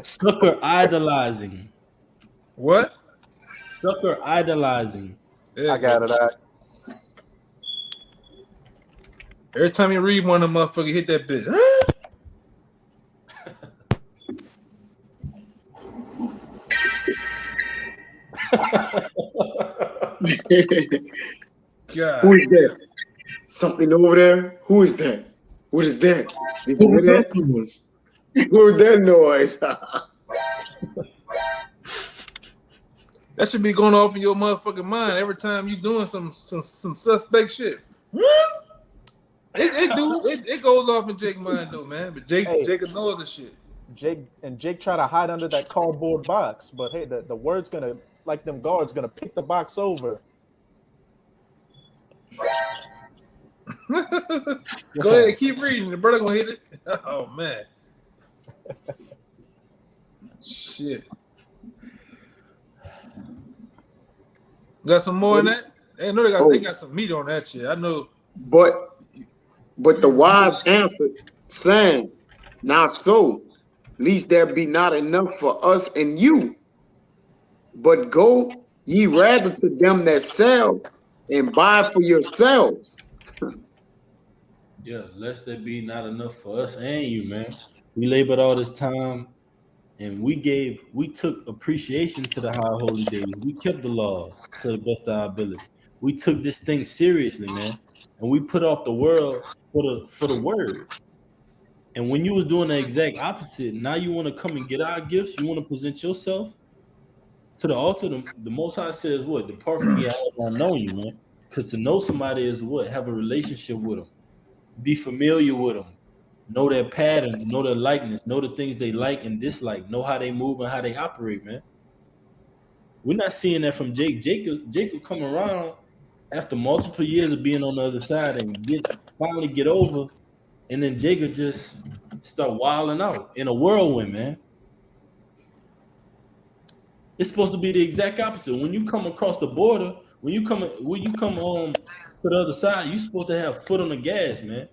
sucker idolizing. What? Sucker idolizing. Yeah, I got it. Every time you read one of them motherfuckers, hit that bitch. God. Who is that? Something over there? Who is that? What is that? Did you hear that? What was that noise? That should be going off in your motherfucking mind every time you doing some suspect shit. It goes off in Jake's mind though, man. But Jake knows the shit. Jake try to hide under that cardboard box, but hey, the word's gonna, like them guards, gonna pick the box over. Go ahead, keep reading. The brother gonna hit it. Oh man. Shit. Got some more in that? Hey, no, they got some meat on that shit. I know. But the wise answered, saying, not so, lest there be not enough for us and you. But go ye rather to them that sell and buy for yourselves. Yeah, lest there be not enough for us and you, man. We labored all this time and we took appreciation to the high holy days. We kept the laws to the best of our ability. We took this thing seriously, man. And we put off the world for the word. And when you was doing the exact opposite, now you want to come and get our gifts. You want to present yourself to the altar. The Most High says what? Depart from me, I have not known you, man. Because to know somebody is what? Have a relationship with them. Be familiar with them. Know their patterns, know their likeness, know the things they like and dislike, know how they move and how they operate, man. We're not seeing that from Jake. Jake will come around after multiple years of being on the other side and finally get over, and then Jake will just start wilding out in a whirlwind, man. It's supposed to be the exact opposite. When you come across the border, when you come to the other side, you're supposed to have foot on the gas, man.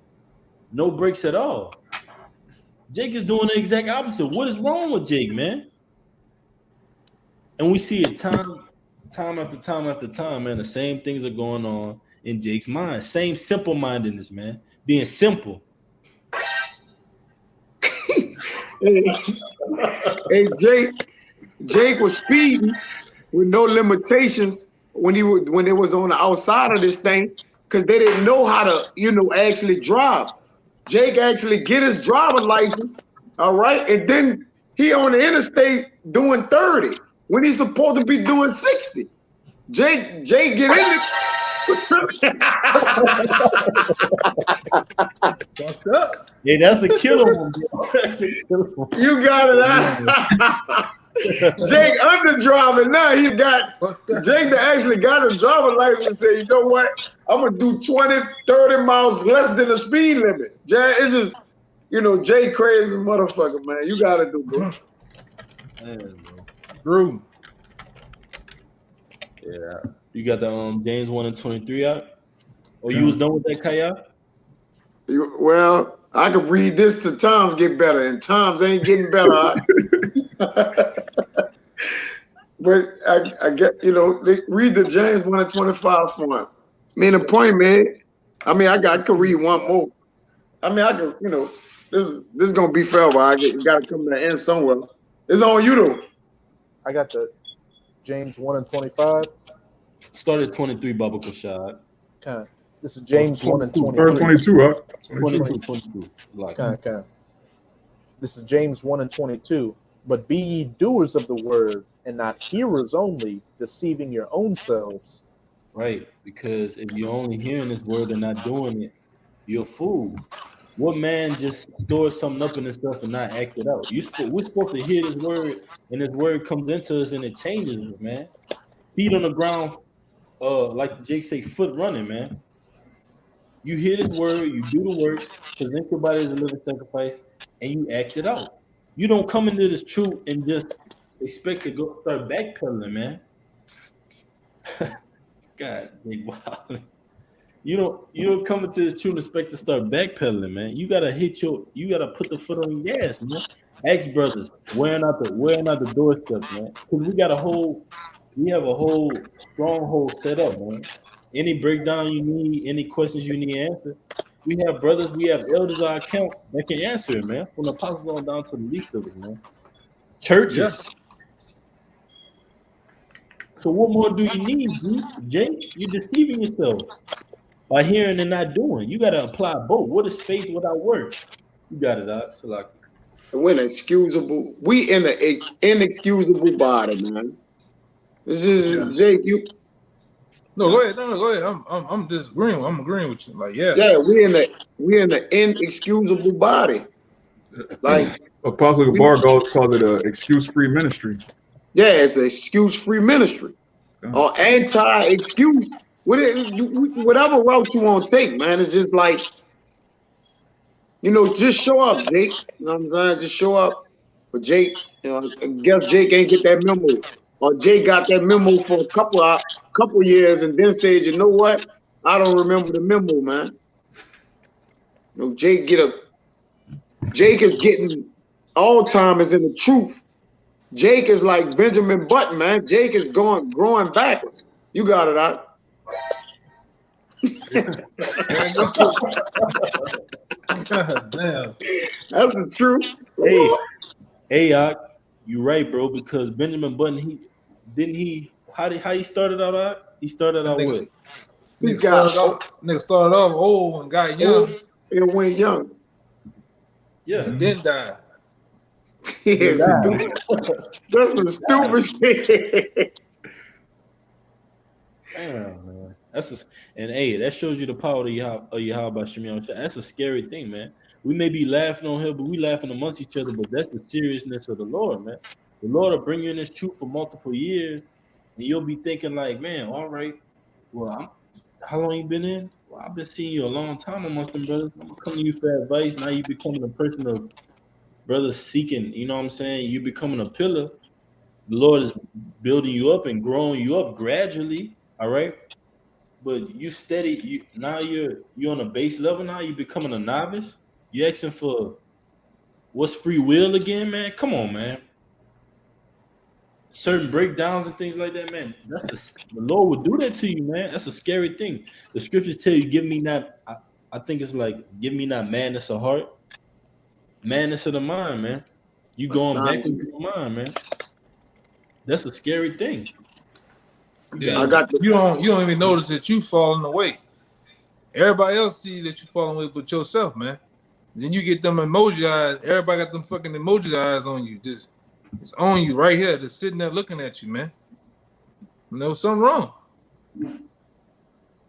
No brakes at all. Jake is doing the exact opposite. What is wrong with Jake, man? And we see it time after time after time, man. The same things are going on in Jake's mind. Same simple-mindedness, man. Being simple. Hey, Jake was speeding with no limitations when it was on the outside of this thing, because they didn't know how to, actually drive. Jake actually get his driver's license, all right, and then he on the interstate doing 30 when he's supposed to be doing 60. Jake get in it. Fucked up. Hey, that's a killer one, bro. That's a killer one. You got it. Jake under driving now. He got Jake that actually got a driver's license and said, you know what? I'm gonna do 20, 30 miles less than the speed limit. Jay, it's just, Jay crazy motherfucker, man. You gotta do, bro. Man, bro. True. Yeah. You got the James 1:23 out? Oh, you was done with that, Kaya? Well, I could read this till times get better, and times ain't getting better. But I get, read the James 1:25 for him. I mean, the point, man. I mean, I could read one more. I mean, I could, this is gonna be forever. Got to come to the end somewhere. It's on you though. I got the James 1:25. Start at 23, Baba Kashad. Okay. This is James 1:23. 22, huh? 22. Like, Okay. This is James 1:22. But be ye doers of the word, and not hearers only, deceiving your own selves. right, because if you're only hearing this word and not doing it, you're a fool. What man just stores something up in himself and not act it out? We're supposed to hear this word, and this word comes into us and it changes us, man. Feet on the ground, like Jake say, foot running, man. You hear this word, you do the works, present your body as a living sacrifice, and you act it out. You don't come into this truth and just expect to go start backpedaling, man. God, wow. You don't come into this truth and expect to start backpedaling, man. You gotta put the foot on the gas, man. Ask brothers, wearing out the doorstep, man. Because we have a whole stronghold set up, man. Any breakdown you need, any questions you need answered, we have brothers, we have elders on our account that can answer it, man. From the apostles on down to the least of it, man. Churches. Yes. So what more do you need, Jake? You're deceiving yourself by hearing and not doing. You got to apply both. What is faith without works? You got it, Doc. Salaki. We in an inexcusable body, man. This is Jake. No, go ahead. No, go ahead. I'm just agreeing. I'm agreeing with you. Like, yeah. Yeah, we in the inexcusable body. Like Apostle Bar calls it an excuse-free ministry. Yeah, it's an excuse-free ministry or anti-excuse. Whatever route you want to take, man. It's just like, just show up, Jake. You know what I'm saying? Just show up. But Jake, I guess Jake ain't get that memo. Or Jake got that memo for a couple years and then said, you know what? I don't remember the memo, man. Jake is getting Alzheimer's in the truth. Jake is like Benjamin Button, man. Jake is growing backwards. You got it out. Damn. That's the truth. Hey, you right, bro. Because Benjamin Button, how he started out? He started out with. Nigga started off old and got young. And went young. Yeah. And then died. That's some stupid shit. Damn, man. That shows you the power of Yahawashi. That's a scary thing, man. We may be laughing on here, but we laughing amongst each other. But that's the seriousness of the Lord, man. The Lord will bring you in this truth for multiple years, and you'll be thinking like, man, all right, well, how long you been in? Well, I've been seeing you a long time amongst them brothers. I'm coming to you for advice. Now you becoming a person of brothers seeking, you know what I'm saying? You becoming a pillar. The Lord is building you up and growing you up gradually, all right? But you steady, you're on a base level now, you becoming a novice. You asking for what's free will again, man? Come on, man. Certain breakdowns and things like that, man. The Lord would do that to you, man. That's a scary thing. The scriptures tell you, give me not, I think it's like, give me not madness of heart, madness of the mind, man. You going back into your mind, man. That's a scary thing. Then I got the you don't even notice that you falling away. Everybody else see that you falling away but yourself, man. Then you get them emoji eyes. Everybody got them fucking emoji eyes on you. Just it's on you right here, just sitting there looking at you, man. You know, something wrong.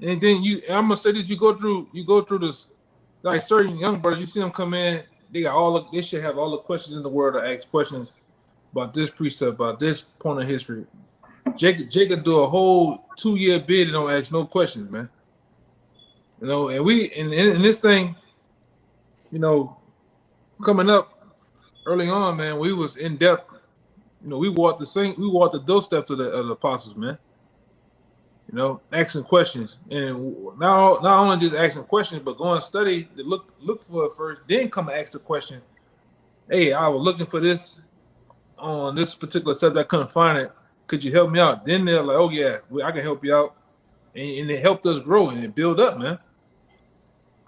And then I'm gonna say that you go through this, like certain young brothers, you see them come in, they should have all the questions in the world to ask questions about this precept, about this point of history. Jacob do a whole 2-year bid and don't ask no questions, man. You know, and we in this thing, you know, coming up early on, man, we was in depth. You know, we walked the doorsteps of the apostles, man. You know, asking questions, and not only just asking questions, but go and study, look for it first, then come and ask the question. Hey, I was looking for this on this particular subject, I couldn't find it. Could you help me out? Then they're like, oh yeah, I can help you out, and it helped us grow and build up, man.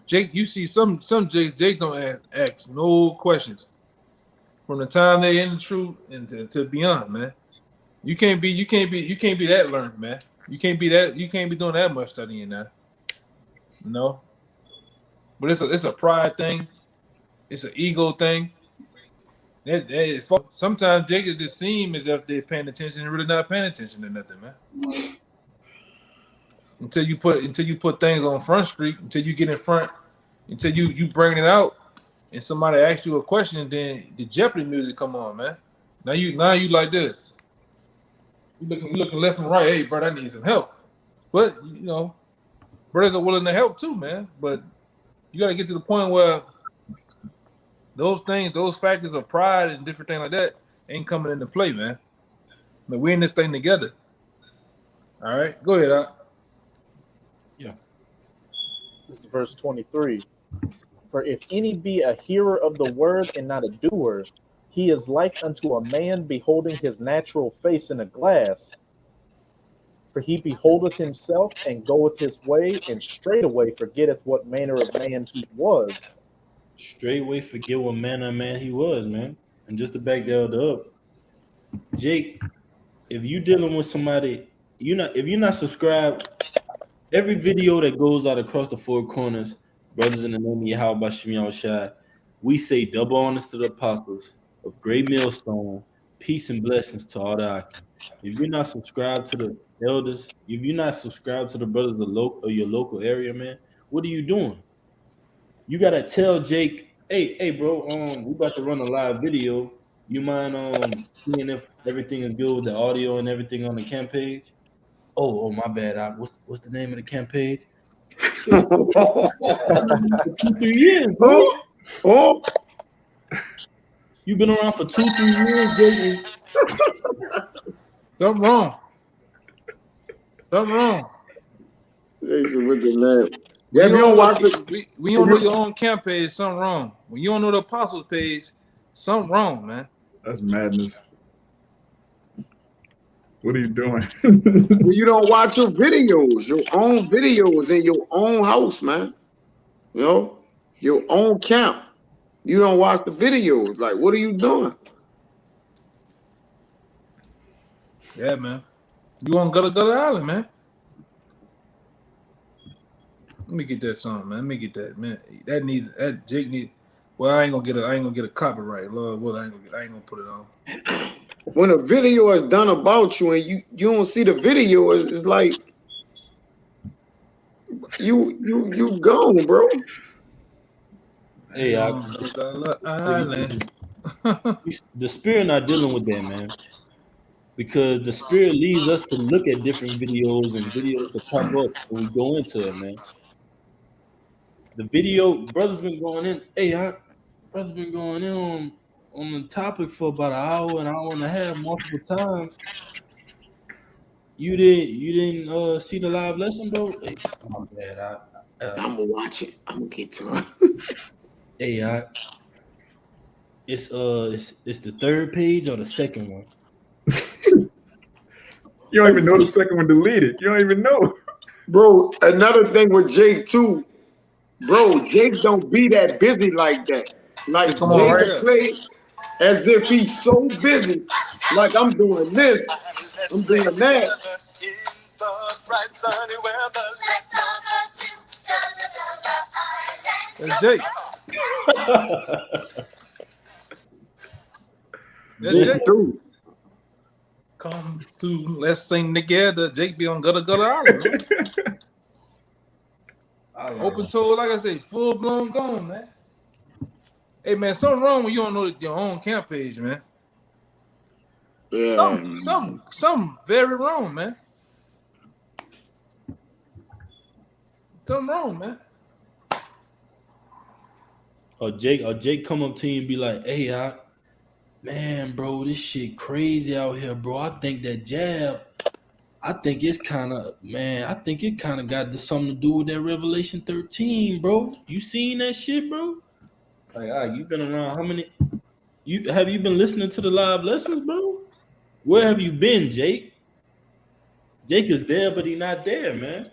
Jake, you see some Jake don't ask no questions from the time they in the truth and to beyond, man. You can't be that learned, man. You can't be doing that much studying now. You know? But it's a pride thing. It's an ego thing. Sometimes Jacob just seem as if they're paying attention and really not paying attention to nothing, man. Until you put things on Front Street, until you get in front, until you bring it out, and somebody asks you a question, then the Jeopardy music come on, man. Now you like this. You looking left and right. Hey, bro, I need some help. But you know, brothers are willing to help too, man. But you got to get to the point where those factors of pride and different things like that ain't coming into play, man. But we're in this thing together. All right, go ahead, Doc. Yeah. This is verse 23. For if any be a hearer of the word and not a doer, he is like unto a man beholding his natural face in a glass. For he beholdeth himself and goeth his way, and straightway forgetteth what manner of man he was. Straightway forget what manner of man he was, man. And just to back that up, Jake, if you dealing with somebody, if you're not subscribed, every video that goes out across the four corners, brothers in the name of Yahawashi, we say double honors to the apostles of great Millstone, peace and blessings to all the Akim. If you're not subscribed to the elders, if you're not subscribed to the brothers of your local area, man, what are you doing? You gotta tell Jake, hey, bro, we about to run a live video. You mind seeing if everything is good with the audio and everything on the camp page? Oh, my bad. What's the name of the camp page? 2-3 years, bro. Oh, You've been around for 2-3 years, baby. Something wrong. Jason with the man. Yeah, if you don't watch it, we don't know your own camp page, something wrong. When you don't know the apostles page, something wrong, man. That's madness. What are you doing? when you don't watch your own videos in your own house, man. You know, your own camp. You don't watch the videos. Like, what are you doing? Yeah, man. You want to go to Island, man? Let me get that song, man. Let me get that, man. That Jake need. Well, I ain't gonna get a copyright. Lord, well, I ain't gonna put it on. When a video is done about you and you don't see the video, it's like you gone, bro. Hey, the spirit not dealing with that, man. Because the spirit leads us to look at different videos and videos to pop up when we go into it, man. The video, brother's been going in. Brother's been going in on the topic for about an hour and a half, multiple times. You didn't see the live lesson, bro? Hey, my bad. I'm gonna watch it. I'm gonna get to it. Hey, it's the third page or the second one? You don't even know the second one deleted. You don't even know. Bro, another thing with Jake too. Bro, Jake don't be that busy like that. Like Jake can play as if he's so busy. Like I'm doing this, I'm doing that. bright sunny weather. Let's all go to That's Jake. That's Jake, Jake. Dude, Come to let's sing together. Jake be on Gutter Gutter Island. Open toe, like I say, full blown gone, man. Hey man, something wrong when you don't know your own camp page, man. yeah. Something very wrong, man. Something wrong, man. Or Jake come up to you and be like, hey, man, bro, this shit crazy out here, bro. I think that jab, I think it kind of got something to do with that Revelation 13, bro. You seen that shit, bro? Like, you been around how many? Have you been listening to the live lessons, bro? Where have you been, Jake? Jake is there, but he not there, man.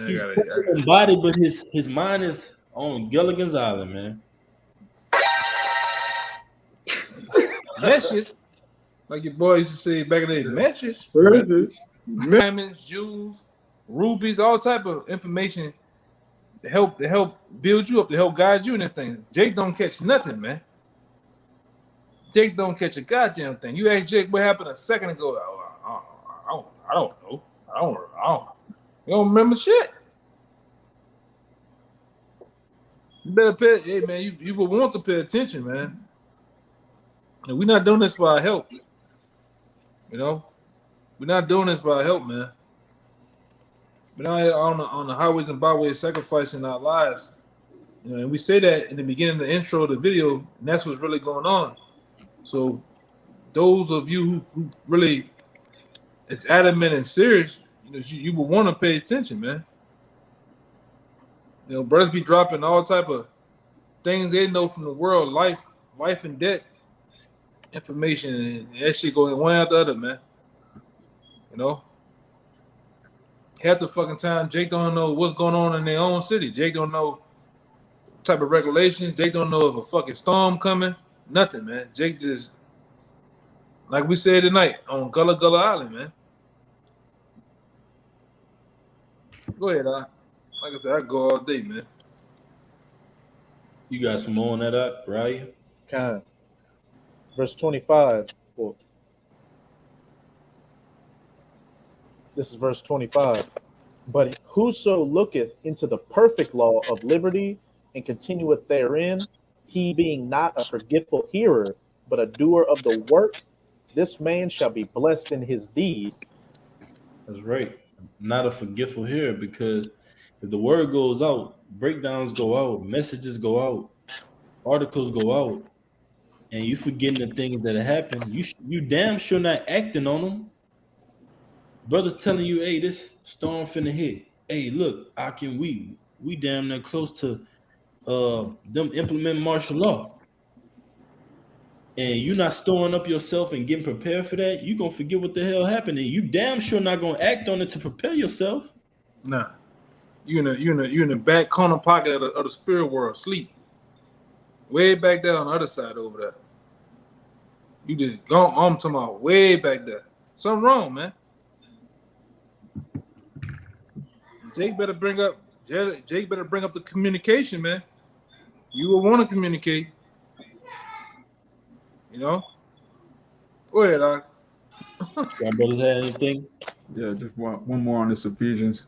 He's in body, but his mind is on Gilligan's Island, man. Meshes, like your boy used to say back in the day, meshes. Where is it? Diamonds, jewels, rubies, all type of information to help build you up, to help guide you in this thing. Jake don't catch nothing, man. Jake don't catch a goddamn thing. You asked Jake what happened a second ago. I don't know. I don't. You don't remember shit. You better pay. Hey man, you will want to pay attention, man. And we're not doing this for our help. You know, we're not doing this for our help, man. We're not on the highways and byways sacrificing our lives. You know, and we say that in the beginning, the intro of the video, and that's what's really going on. So, those of you who really it's adamant and serious, you know, you will want to pay attention, man. You know, brothers be dropping all type of things they know from the world, life and death information, and that shit going one after the other, man. You know, half the fucking time, Jake don't know what's going on in their own city. Jake don't know what type of regulations. Jake don't know if a fucking storm coming. Nothing, man. Jake just, like we said tonight, on Gullah Gullah Island, man. Go ahead, like I said, I go all day, man. You got some more on that up, right? Kind. Verse 25. Well, this is verse 25. But whoso looketh into the perfect law of liberty and continueth therein, he being not a forgetful hearer, but a doer of the work, this man shall be blessed in his deed. That's right. Not a forgetful hearer, because if the word goes out, breakdowns go out, messages go out, articles go out, and you forgetting the things that happened, you damn sure not acting on them. Brothers telling you, hey, this storm finna hit. Hey, look, we damn near close to them implement martial law. And you're not storing up yourself and getting prepared for that, you're gonna forget what the hell happened. And you damn sure not gonna act on it to prepare yourself. Nah. You in the back corner pocket of the spirit world, sleep. Way back there on the other side over there. You just gone, I'm talking about way back there. Something wrong, man. Jake better bring up the communication, man. You will want to communicate. You know? Go ahead, Doc. Y'all brothers have anything? Yeah, just one more on this Ephesians.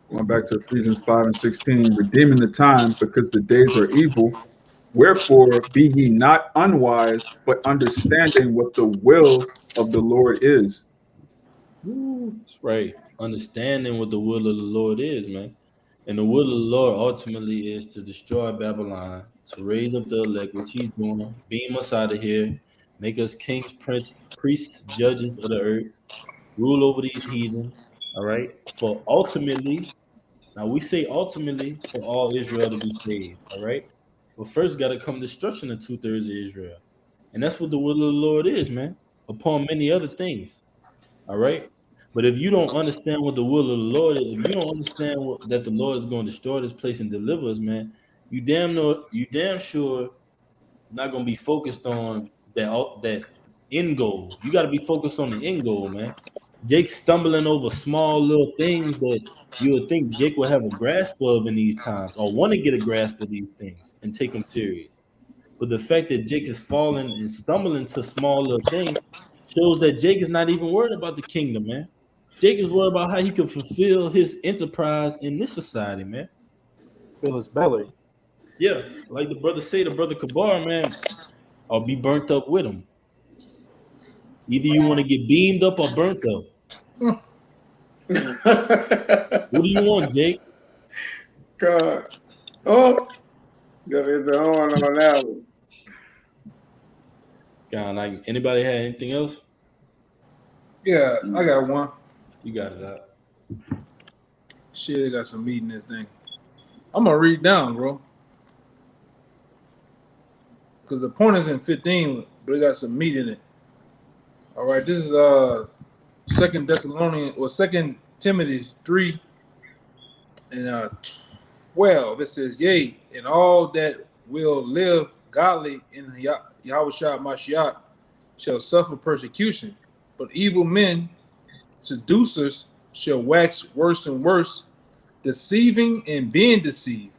Going back to Ephesians 5 and 16, redeeming the time because the days are evil. Wherefore be ye not unwise, but understanding what the will of the Lord is. That's right. Understanding what the will of the Lord is, man. And the will of the Lord ultimately is to destroy Babylon, to raise up the elect, which he's doing, beam us out of here, make us kings, priests, judges of the earth, rule over these heathens, all right? For ultimately, now we say ultimately for all Israel to be saved, all right? But first got to come destruction of 2/3 of Israel. And that's what the will of the Lord is, man, upon many other things, all right? But if you don't understand what the will of the Lord is, if you don't understand that the Lord is going to destroy this place and deliver us, man, you damn sure not going to be focused on that end goal. You got to be focused on the end goal, man. Jake's stumbling over small little things that you would think Jake would have a grasp of in these times, or want to get a grasp of these things and take them serious. But the fact that Jake is falling and stumbling to small little things shows that Jake is not even worried about the kingdom, man. Jake is worried about how he can fulfill his enterprise in this society, man. Fill his belly. Yeah, like the brother say, the brother Kabar, man, or be burnt up with him. Either you want to get beamed up or burnt up. What do you want, Jake? God. Oh, that is the horn on that one. God, like anybody had anything else? Yeah, I got one. You got it out. Shit, I got some meat in this thing. I'm gonna read down, bro. Because the point is in 15, but it got some meat in it. All right, this is Second Thessalonians or Second Timothy 3 and 12. It says, "Yea, and all that will live godly in Yahawashi Mashiach shall suffer persecution, but evil men, seducers, shall wax worse and worse, deceiving and being deceived.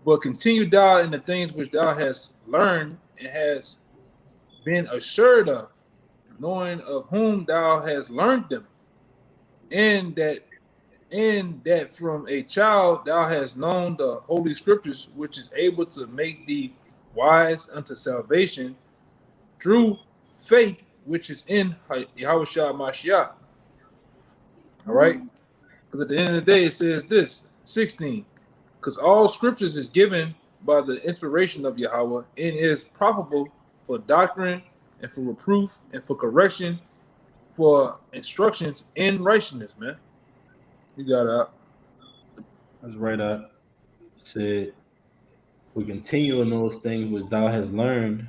But continue thou in the things which thou hast learned and hast been assured of, knowing of whom thou hast learned them, and that from a child thou hast known the holy scriptures, which is able to make thee wise unto salvation through faith which is in Yahawashi Mashiach." All right, because at the end of the day it says this 16, because all scriptures is given by the inspiration of Yahweh and is profitable for doctrine and for reproof and for correction, for instructions in righteousness, man. You got it. That's right up. Said, we continue in those things which thou hast learned.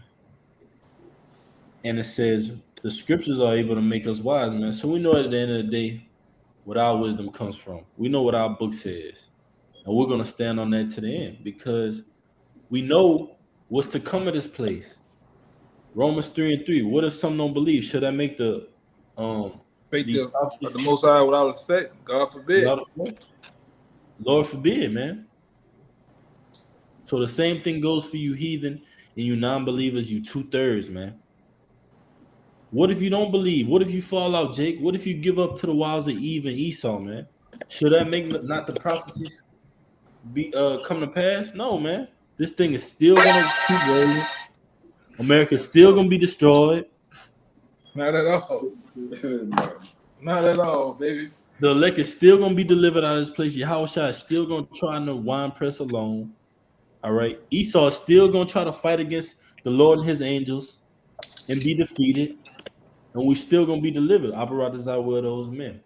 And it says, the scriptures are able to make us wise, man. So we know at the end of the day what our wisdom comes from. We know what our book says. And we're going to stand on that to the end because we know what's to come of this place. Romans 3:3. What if some don't believe? Should I make the Faith of the Most High without respect? God forbid. Lord forbid, man. So the same thing goes for you heathen and you non-believers, you 2/3, man. What if you don't believe? What if you fall out, Jake? What if you give up to the wiles of Eve and Esau, man? Should that make not the prophecies be come to pass? No, man. This thing is still gonna keep rolling. America's still gonna be destroyed. Not at all. Not at all, baby. The elect is still gonna be delivered out of this place. Yahawashi is still gonna try to wine press alone. All right. Esau is still gonna try to fight against the Lord and his angels and be defeated. And we still gonna be delivered. Aparat is our word, those men.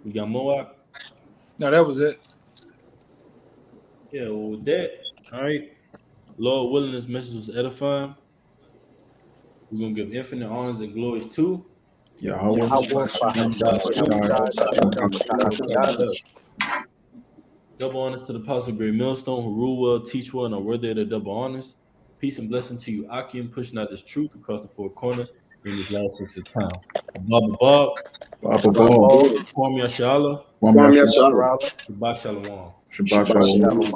We got more. No, that was it. Yeah, well, with that, all right. Lord willing, this message was edifying. We're gonna give infinite honors and glories to Yahweh. double honors to the apostle great Millstone, who rule well, teach well, and are worthy of the double honors. Peace and blessing to you, Akim, pushing out this truth across the four corners in this last 6 of town. Bob, Kwame Yashala, Kwame Yashala. Shabbat Shalawam. Shabbat Shalom.